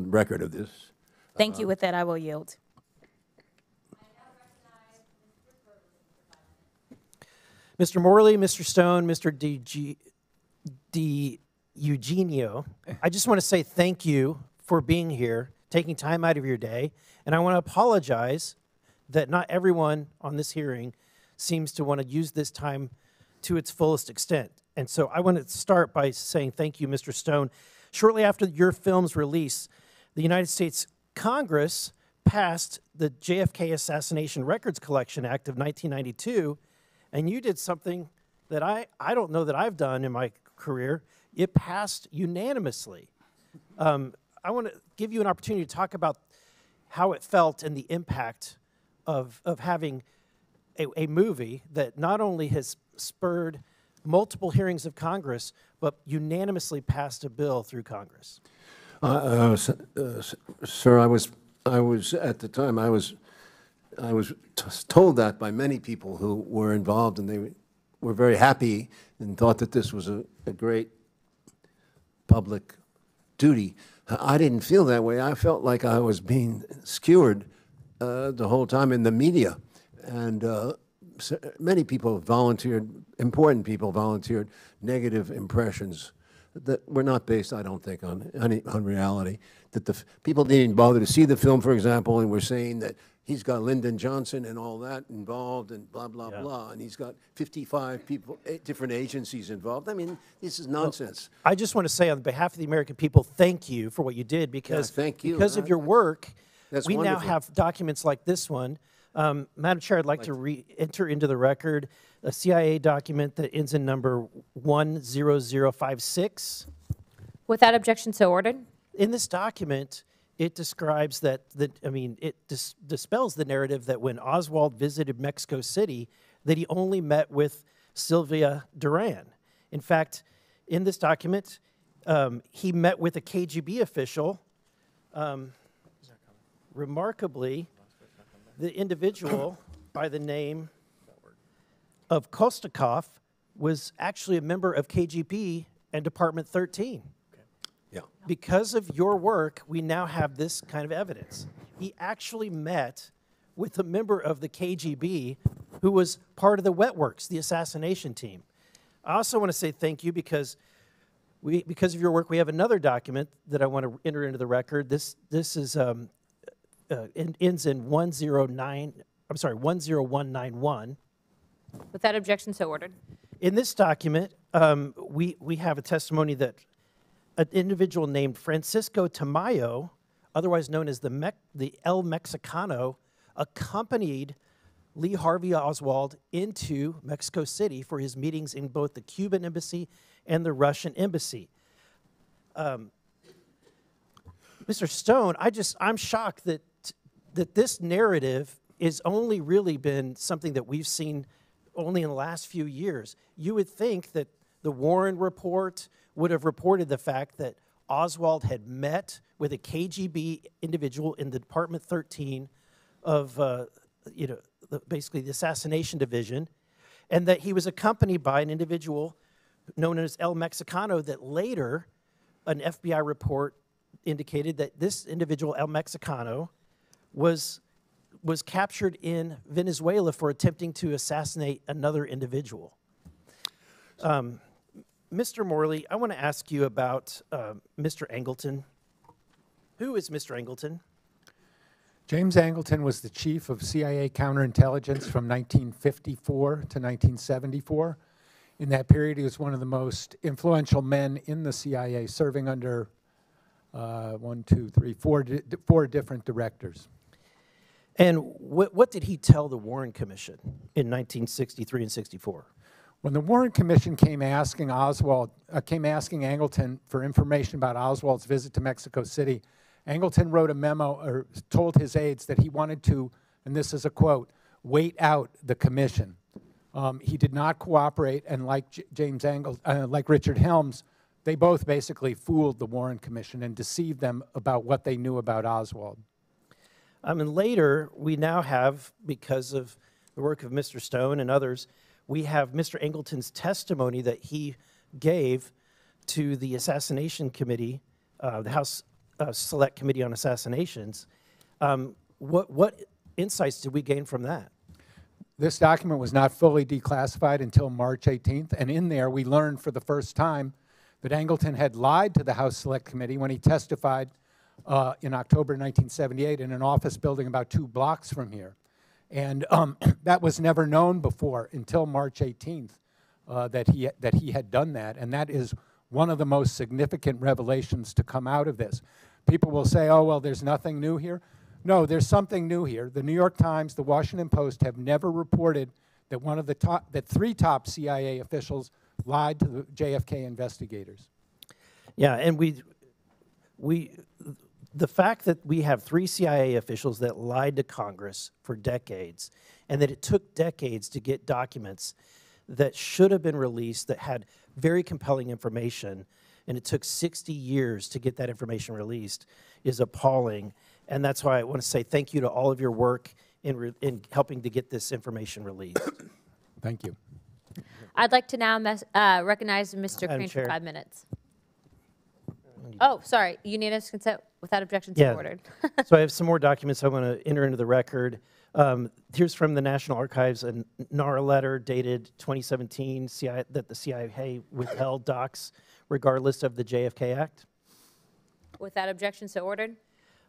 record of this. Thank you. With that, I will yield. Mr. Morley, Mr. Stone, Mr. Eugenio, I just want to say thank you for being here, taking time out of your day, and I want to apologize that not everyone on this hearing seems to want to use this time to its fullest extent. And so I want to start by saying thank you, Mr. Stone. Shortly after your film's release, the United States Congress passed the JFK Assassination Records Collection Act of 1992, and you did something that I don't know that I've done in my career. It passed unanimously. I want to give you an opportunity to talk about how it felt and the impact of having a movie that not only has spurred multiple hearings of Congress, but unanimously passed a bill through Congress. Sir, I was at the time, I was told that by many people who were involved, and they were very happy and thought that this was a great public duty. I didn't feel that way. I felt like I was being skewered the whole time in the media. And many people volunteered, important people volunteered negative impressions that were not based, I don't think, on reality. That the people didn't even bother to see the film, for example, and were saying that he's got Lyndon Johnson and all that involved and blah, blah, blah. And he's got 55 people, different agencies involved. I mean, this is nonsense. Well, I just want to say on behalf of the American people, thank you for what you did, because because of your work, we now have documents like this one. Madam Chair, I'd like to enter into the record a CIA document that ends in number 10056. Without objection, so ordered. In this document, it describes that, it dispels the narrative that when Oswald visited Mexico City, that he only met with Sylvia Duran. In fact, in this document, he met with a KGB official. Remarkably, the individual by the name of Kostakov was actually a member of KGB and Department 13. Yeah. Because of your work, we now have this kind of evidence. He actually met with a member of the KGB who was part of the Wet Works, the assassination team. I also want to say thank you because of your work, we have another document that I want to enter into the record. This is ends in 10191. Without objection, so ordered. In this document, we have a testimony that an individual named Francisco Tamayo, otherwise known as the El Mexicano, accompanied Lee Harvey Oswald into Mexico City for his meetings in both the Cuban embassy and the Russian embassy. Mr. Stone, I'm shocked that this narrative has only really been something that we've seen only in the last few years. You would think that the Warren report would have reported the fact that Oswald had met with a KGB individual in the Department 13 of, basically the assassination division, and that he was accompanied by an individual known as El Mexicano that later an FBI report indicated that this individual, El Mexicano, was captured in Venezuela for attempting to assassinate another individual. Mr. Morley, I want to ask you about Mr. Angleton. Who is Mr. Angleton? James Angleton was the chief of CIA counterintelligence from 1954 to 1974. In that period, he was one of the most influential men in the CIA, serving under four different directors. And what did he tell the Warren Commission in 1963 and 64? When the Warren Commission came asking Angleton for information about Oswald's visit to Mexico City, Angleton wrote a memo, or told his aides that he wanted to, and this is a quote, wait out the commission. He did not cooperate, and like like Richard Helms, they both basically fooled the Warren Commission and deceived them about what they knew about Oswald. And later, we now have, because of the work of Mr. Stone and others, we have Mr. Angleton's testimony that he gave to the Assassination Committee, the House Select Committee on Assassinations. What insights did we gain from that? This document was not fully declassified until March 18th, and in there we learned for the first time that Angleton had lied to the House Select Committee when he testified in October 1978 in an office building about 2 blocks from here. And that was never known before until March 18th that he had done that, and that is one of the most significant revelations to come out of this. People will say, oh, well, there's nothing new here. No, there's something new here. The New York Times, the Washington Post have never reported that that 3 top CIA officials lied to the JFK investigators. Yeah, and the fact that we have 3 CIA officials that lied to Congress for decades, and that it took decades to get documents that should have been released that had very compelling information, and it took 60 years to get that information released, is appalling. And that's why I want to say thank you to all of your work in helping to get this information released. Thank you. I'd like to now recognize Mr. Crane for 5 minutes. Oh, sorry. Unanimous consent without objection to ordered. So I have some more documents I want to enter into the record. Here's from the National Archives, a NARA letter dated 2017 that the CIA withheld docs regardless of the JFK Act. Without objection, so ordered.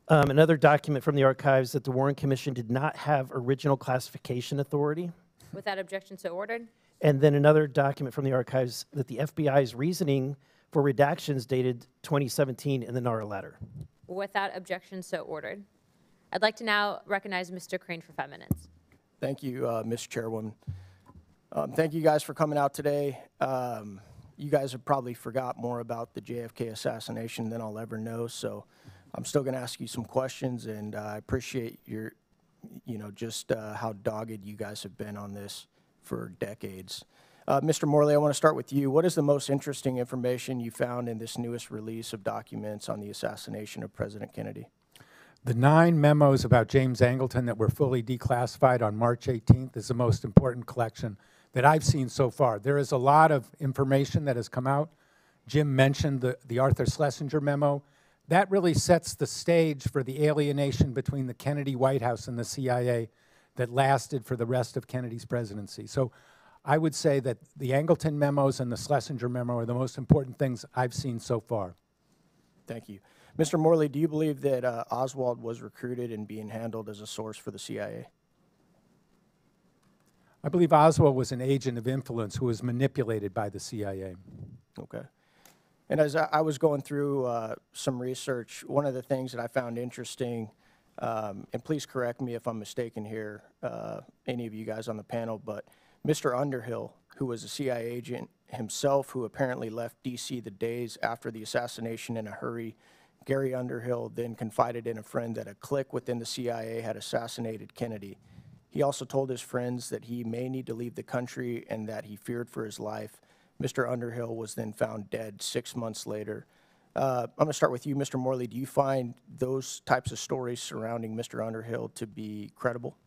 Another document from the archives that the Warren Commission did not have original classification authority. Without objection, so ordered. And then another document from the archives that the FBI's reasoning for redactions dated 2017 in the NARA letter. Without objection, so ordered. I'd like to now recognize Mr. Crane for 5 minutes. Thank you, Ms. Chairwoman. Thank you guys for coming out today. You guys have probably forgot more about the JFK assassination than I'll ever know, so I'm still going to ask you some questions, and I appreciate your, just how dogged you guys have been on this for decades. Mr. Morley, I want to start with you. What is the most interesting information you found in this newest release of documents on the assassination of President Kennedy? The 9 memos about James Angleton that were fully declassified on March 18th is the most important collection that I've seen so far. There is a lot of information that has come out. Jim mentioned the Arthur Schlesinger memo. That really sets the stage for the alienation between the Kennedy White House and the CIA that lasted for the rest of Kennedy's presidency. So I would say that the Angleton memos and the Schlesinger memo are the most important things I've seen so far. Thank you. Mr. Morley, do you believe that Oswald was recruited and being handled as a source for the CIA? I believe Oswald was an agent of influence who was manipulated by the CIA. Okay. And as I was going through some research, one of the things that I found interesting, and please correct me if I'm mistaken here, any of you guys on the panel, but Mr. Underhill, who was a CIA agent himself, who apparently left D.C. the days after the assassination in a hurry, Gary Underhill then confided in a friend that a clique within the CIA had assassinated Kennedy. He also told his friends that he may need to leave the country and that he feared for his life. Mr. Underhill was then found dead 6 months later. I'm going to start with you, Mr. Morley. Do you find those types of stories surrounding Mr. Underhill to be credible?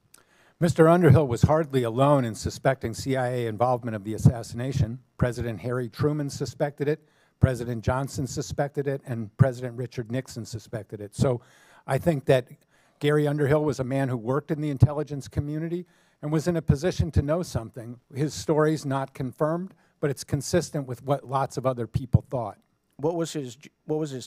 Mr. Underhill was hardly alone in suspecting CIA involvement of the assassination. President Harry Truman suspected it, President Johnson suspected it, and President Richard Nixon suspected it. So I think that Gary Underhill was a man who worked in the intelligence community and was in a position to know something. His story's not confirmed, but it's consistent with what lots of other people thought. What was his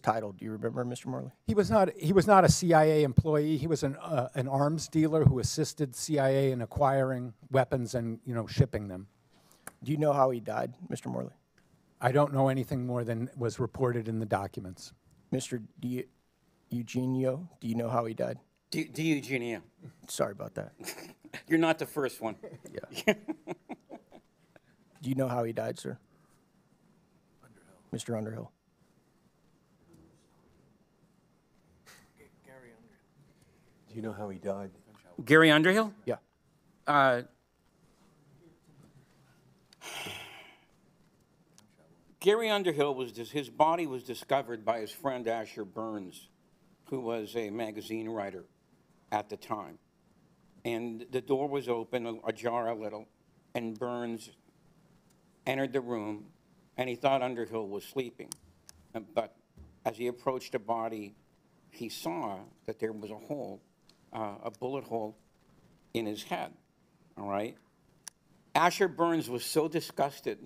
title? Do you remember, Mr. Morley? He was not a CIA employee. He was an arms dealer who assisted CIA in acquiring weapons and, you know, shipping them. Do you know how he died, Mr. Morley? I don't know anything more than was reported in the documents. Mr. Eugenio, do you know how he died? Eugenio. Sorry about that. You're not the first one. Yeah. Do you know how he died, sir? Mr. Underhill. Do you know how he died? Gary Underhill? Yeah. Gary Underhill his body was discovered by his friend Asher Burns, who was a magazine writer at the time. And the door was open, ajar a little, and Burns entered the room, and he thought Underhill was sleeping. But as he approached the body, he saw that there was a hole, a bullet hole in his head, all right? Asher Burns was so disgusted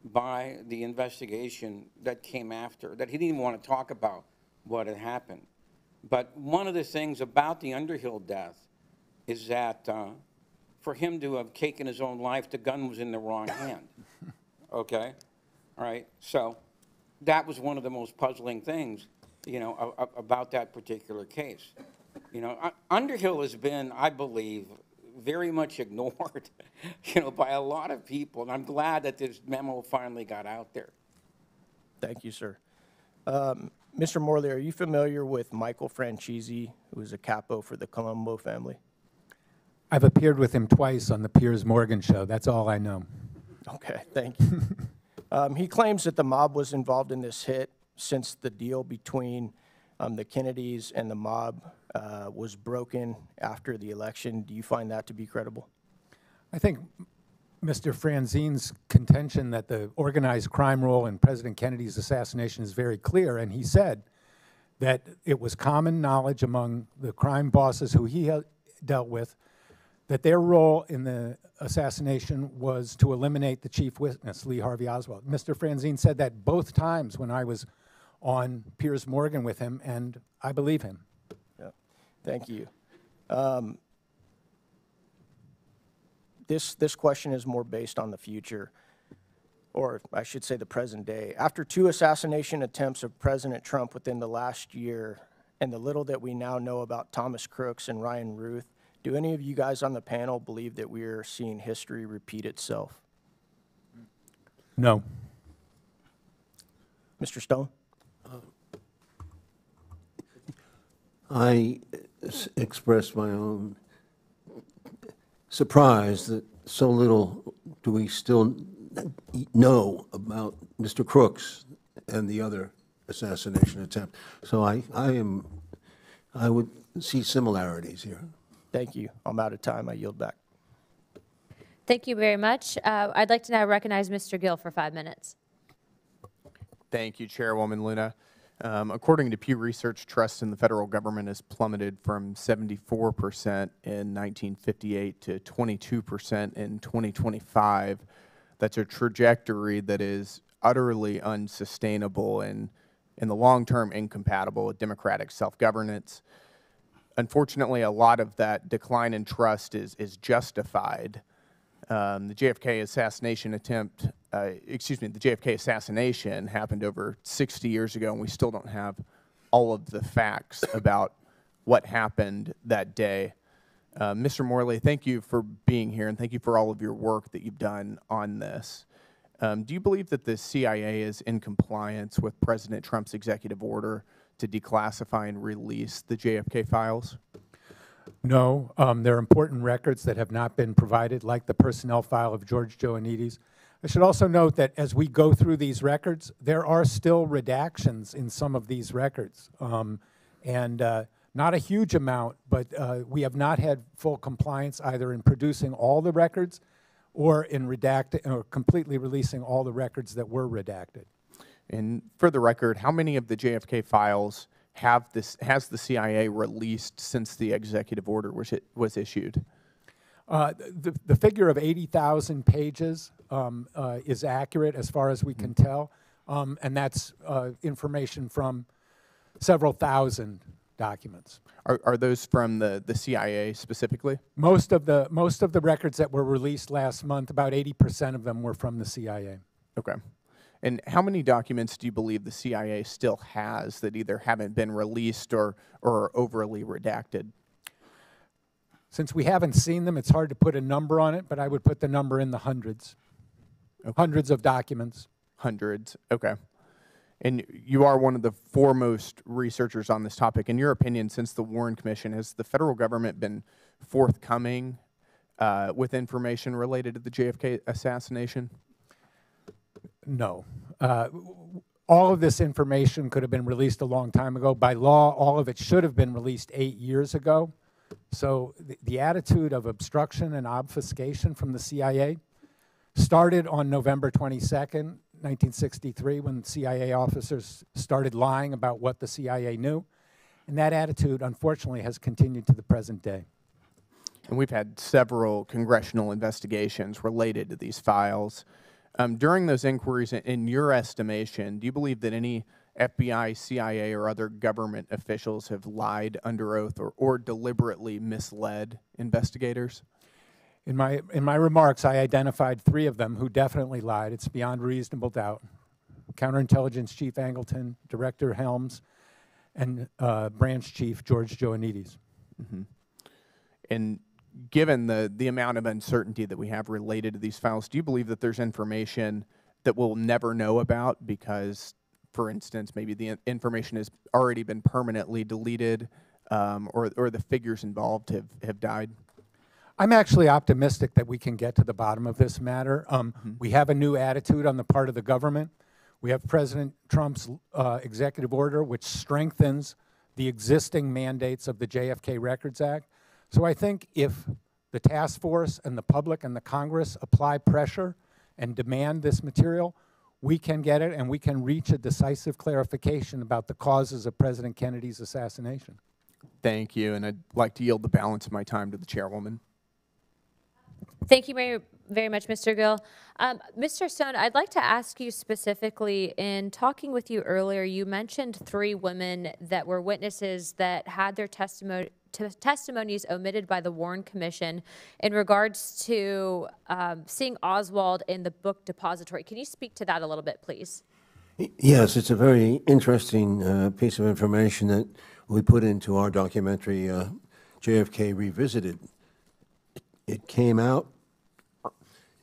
by the investigation that came after that he didn't even want to talk about what had happened. But one of the things about the Underhill death is that for him to have taken his own life, the gun was in the wrong hand, okay? All right, so that was one of the most puzzling things, you know, about that particular case. You know, Underhill has been, I believe, very much ignored, you know, by a lot of people, and I'm glad that this memo finally got out there. Thank you, sir. Mr. Morley, are you familiar with Michael Franchese, who is a capo for the Colombo family? I've appeared with him twice on the Piers Morgan show. That's all I know. Okay, thank you. He claims that the mob was involved in this hit since the deal between the Kennedys and the mob was broken after the election. Do you find that to be credible? I think Mr. Franzine's contention that the organized crime role in President Kennedy's assassination is very clear, and he said that it was common knowledge among the crime bosses who he dealt with that their role in the assassination was to eliminate the chief witness, Lee Harvey Oswald. Mr. Franzine said that both times when I was on Piers Morgan with him, and I believe him. Yeah. Thank you. This question is more based on the future, or I should say the present day. After 2 assassination attempts of President Trump within the last year, and the little that we now know about Thomas Crooks and Ryan Ruth, do any of you guys on the panel believe that we are seeing history repeat itself? No. Mr. Stone? I expressed my own surprise that so little do we still know about Mr. Crooks and the other assassination attempt. So I would see similarities here. Thank you. I'm out of time. I yield back. Thank you very much. I'd like to now recognize Mr. Gill for 5 minutes. Thank you, Chairwoman Luna. According to Pew Research, trust in the federal government has plummeted from 74% in 1958 to 22% in 2025. That's a trajectory that is utterly unsustainable and in the long term incompatible with democratic self-governance. Unfortunately, a lot of that decline in trust is justified. The JFK assassination the JFK assassination happened over 60 years ago, and we still don't have all of the facts about what happened that day. Mr. Morley, thank you for being here, and thank you for all of your work that you've done on this. Do you believe that the CIA is in compliance with President Trump's executive order to declassify and release the JFK files? No, there are important records that have not been provided, like the personnel file of George Joannides. I should also note that as we go through these records, there are still redactions in some of these records. Not a huge amount, but we have not had full compliance either in producing all the records or in completely releasing all the records that were redacted. And for the record, how many of the JFK files has the CIA released since the executive order was issued? The figure of 80,000 pages is accurate as far as we can tell, and that's information from several thousand documents. Are those from the CIA specifically? Most of the records that were released last month, about 80% of them were from the CIA. Okay. And how many documents do you believe the CIA still has that either haven't been released or are overly redacted? Since we haven't seen them, it's hard to put a number on it, but I would put the number in the hundreds. Okay. Hundreds of documents. Hundreds, okay. And you are one of the foremost researchers on this topic. In your opinion, since the Warren Commission, has the federal government been forthcoming with information related to the JFK assassination? No. All of this information could have been released a long time ago. By law, all of it should have been released 8 years ago. So the attitude of obstruction and obfuscation from the CIA started on November 22nd, 1963, when CIA officers started lying about what the CIA knew. And that attitude, unfortunately, has continued to the present day. And we've had several congressional investigations related to these files. During those inquiries, in your estimation, do you believe that any FBI, CIA, or other government officials have lied under oath or deliberately misled investigators? In my remarks, I identified 3 of them who definitely lied. It's beyond reasonable doubt. Counterintelligence Chief Angleton, Director Helms, and Branch Chief George Joannides. Mm-hmm. And given the amount of uncertainty that we have related to these files, do you believe that there's information that we'll never know about because, for instance, maybe the information has already been permanently deleted or the figures involved have died? I'm actually optimistic that we can get to the bottom of this matter. We have a new attitude on the part of the government. We have President Trump's executive order, which strengthens the existing mandates of the JFK Records Act. So I think if the task force and the public and the Congress apply pressure and demand this material, we can get it and we can reach a decisive clarification about the causes of President Kennedy's assassination. Thank you, and I'd like to yield the balance of my time to the chairwoman. Thank you very much, Mr. Gill. Mr. Stone, I'd like to ask you specifically, in talking with you earlier, you mentioned 3 women that were witnesses that had their testimonies omitted by the Warren Commission in regards to seeing Oswald in the book depository. Can you speak to that a little bit, please? Yes, it's a very interesting piece of information that we put into our documentary, JFK Revisited. It came out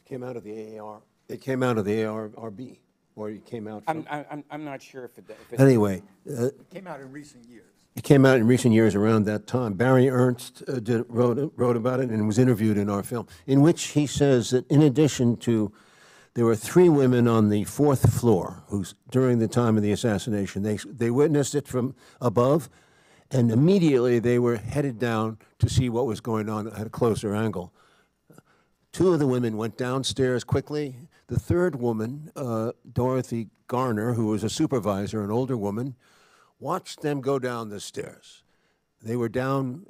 of the AR. It came out of the ARB, or it came out from... I'm not sure if it... Anyway. It came out in recent years. It came out in recent years around that time. Barry Ernst wrote about it and was interviewed in our film, in which he says that in addition to, there were 3 women on the 4th floor who, during the time of the assassination, they witnessed it from above, and immediately they were headed down to see what was going on at a closer angle. 2 of the women went downstairs quickly. The 3rd woman, Dorothy Garner, who was a supervisor, an older woman, watched them go down the stairs. They were down,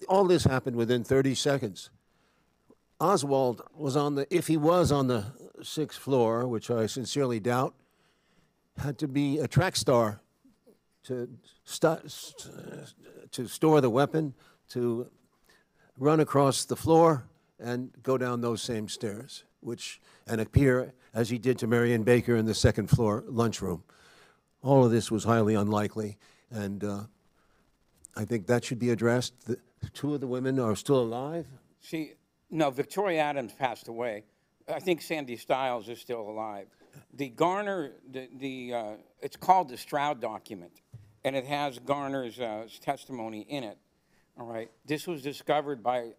all this happened within 30 seconds. Oswald was if he was on the 6th floor, which I sincerely doubt, had to be a track star to store the weapon, to run across the floor and go down those same stairs, and appear as he did to Marion Baker in the 2nd floor lunchroom. All of this was highly unlikely, and I think that should be addressed. 2 of the women are still alive. No, Victoria Adams passed away. I think Sandy Stiles is still alive. The Garner, it's called the Stroud document, and it has Garner's testimony in it. All right. This was discovered by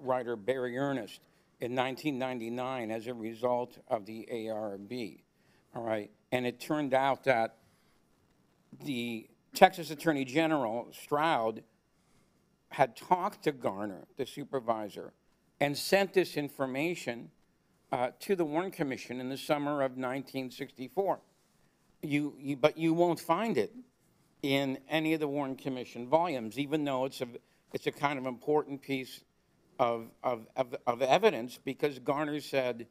writer Barry Ernst in 1999 as a result of the ARB. All right. And it turned out that the Texas Attorney General, Stroud, had talked to Garner, the supervisor, and sent this information to the Warren Commission in the summer of 1964. But you won't find it in any of the Warren Commission volumes, even though it's a kind of important piece of evidence, because Garner said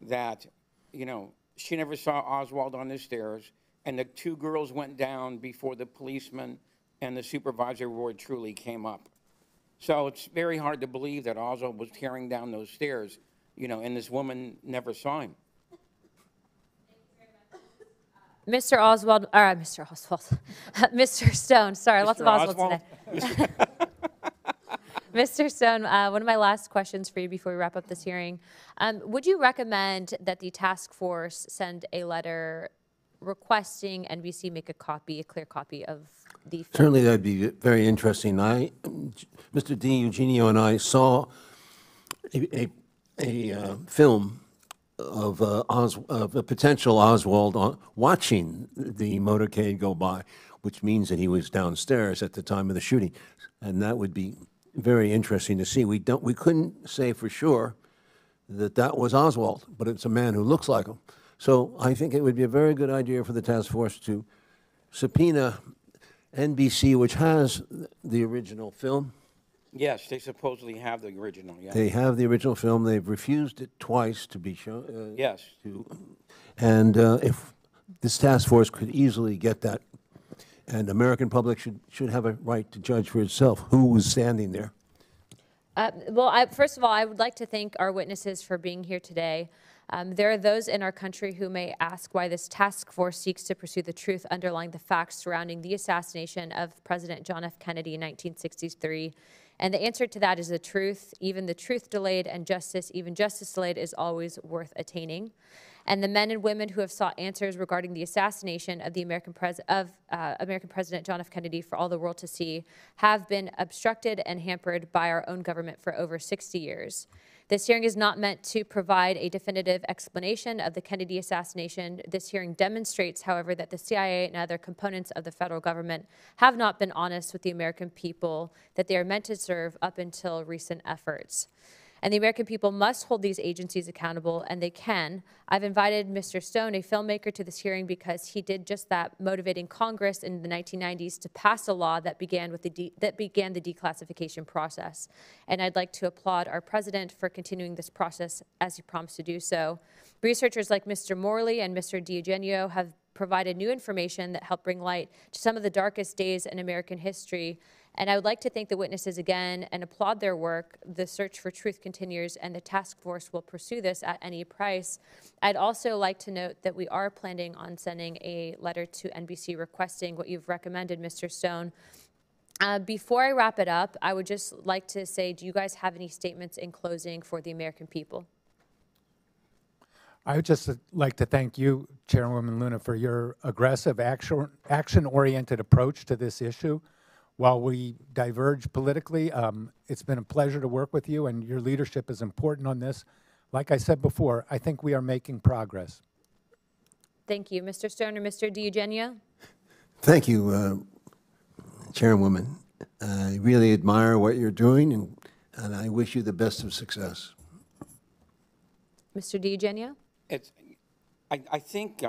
that, you know, she never saw Oswald on the stairs, and the two girls went down before the policeman and the supervisor, Roy Truly, came up. So it's very hard to believe that Oswald was tearing down those stairs, you know, and this woman never saw him. Mr. Oswald, Mr. Oswald, Mr. Stone, sorry, lots of Oswald today. Mr. Stone, one of my last questions for you before we wrap up this hearing. Would you recommend that the task force send a letter requesting NBC make a clear copy of the film? Certainly, that'd be very interesting. Mr. Eugenio and I saw a film of a potential Oswald watching the motorcade go by, which means that he was downstairs at the time of the shooting, and that would be very interesting to see. We couldn't say for sure that was Oswald, but it's a man who looks like him. So I think it would be a very good idea for the task force to subpoena NBC, which has the original film. Yes, they supposedly have the original, yeah. They have the original film. They've refused it twice to be shown. Yes. And if this task force could easily get that, and the American public should have a right to judge for itself who was standing there. Well, first of all, I would like to thank our witnesses for being here today. There are those in our country who may ask why this task force seeks to pursue the truth underlying the facts surrounding the assassination of President John F. Kennedy in 1963. And the answer to that is the truth. Even the truth delayed and justice, even justice delayed, is always worth attaining. And the men and women who have sought answers regarding the assassination of the American President John F. Kennedy for all the world to see have been obstructed and hampered by our own government for over 60 years. This hearing is not meant to provide a definitive explanation of the Kennedy assassination. This hearing demonstrates, however, that the CIA and other components of the federal government have not been honest with the American people that they are meant to serve up until recent efforts. And the American people must hold these agencies accountable, and they can. I've invited Mr. Stone, a filmmaker, to this hearing because he did just that, motivating Congress in the 1990s to pass a law that began the declassification process. And I'd like to applaud our president for continuing this process as he promised to do so. Researchers like Mr. Morley and Mr. DiEugenio have provided new information that helped bring light to some of the darkest days in American history. And I would like to thank the witnesses again and applaud their work. The search for truth continues, and the task force will pursue this at any price. I'd also like to note that we are planning on sending a letter to NBC requesting what you've recommended, Mr. Stone. Before I wrap it up, I would just like to say, do you guys have any statements in closing for the American people? I would just like to thank you, Chairwoman Luna, for your aggressive, action-oriented approach to this issue. While we diverge politically, it's been a pleasure to work with you, and your leadership is important on this. Like I said before, I think we are making progress. Thank you. Mr. Stone or Mr. DiEugenio? Thank you, Chairwoman. I really admire what you're doing, and I wish you the best of success. Mr. DiEugenio? I think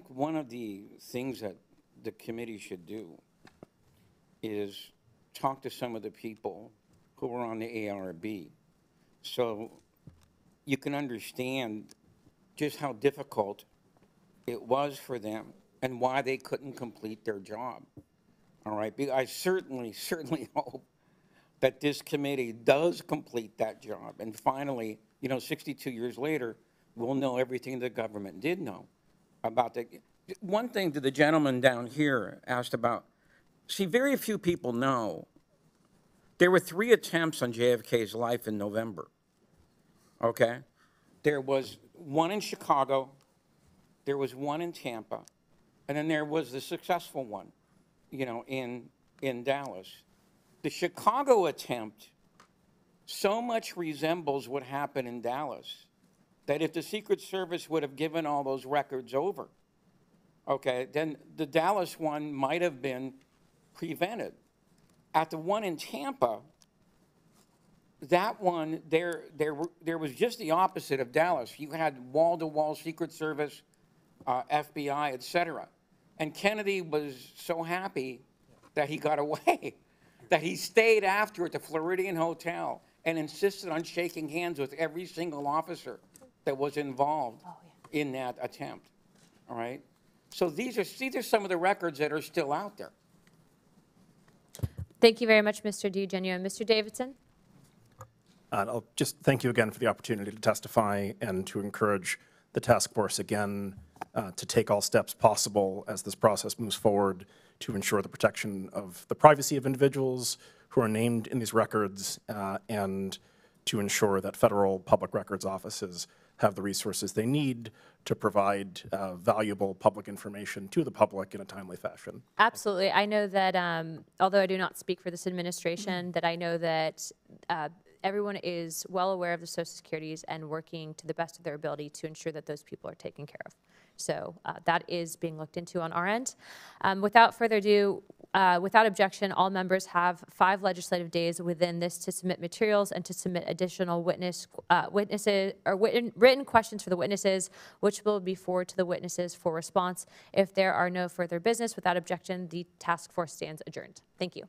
one of the things that the committee should do is talk to some of the people who were on the ARB so you can understand just how difficult it was for them and why they couldn't complete their job. All right, I certainly hope that this committee does complete that job, and finally, 62 years later, we'll know everything the government did know about the. One thing that the gentleman down here asked about, see, very few people know there were 3 attempts on JFK's life in November, okay? There was one in Chicago, there was one in Tampa, and then there was the successful one, in Dallas. The Chicago attempt so much resembles what happened in Dallas that if the Secret Service would have given all those records over, okay, then the Dallas one might have been prevented. At the one in Tampa, that one, there was just the opposite of Dallas. You had wall-to-wall Secret Service, FBI, et cetera. And Kennedy was so happy that he got away. that he stayed after at the Floridian Hotel and insisted on shaking hands with every single officer that was involved in that attempt, all right? So these are some of the records that are still out there. Thank you very much, Mr. DiEugenio. Mr. Davidson? I'll just thank you again for the opportunity to testify and to encourage the task force again to take all steps possible as this process moves forward to ensure the protection of the privacy of individuals who are named in these records and to ensure that federal public records offices have the resources they need to provide valuable public information to the public in a timely fashion. Absolutely. I know that, although I do not speak for this administration, that I know that everyone is well aware of the Social Securities and working to the best of their ability to ensure that those people are taken care of. So that is being looked into on our end. Without further ado, without objection, all members have 5 legislative days within this to submit materials and to submit additional written questions for the witnesses, which will be forwarded to the witnesses for response. If there are no further business, without objection, the task force stands adjourned. Thank you.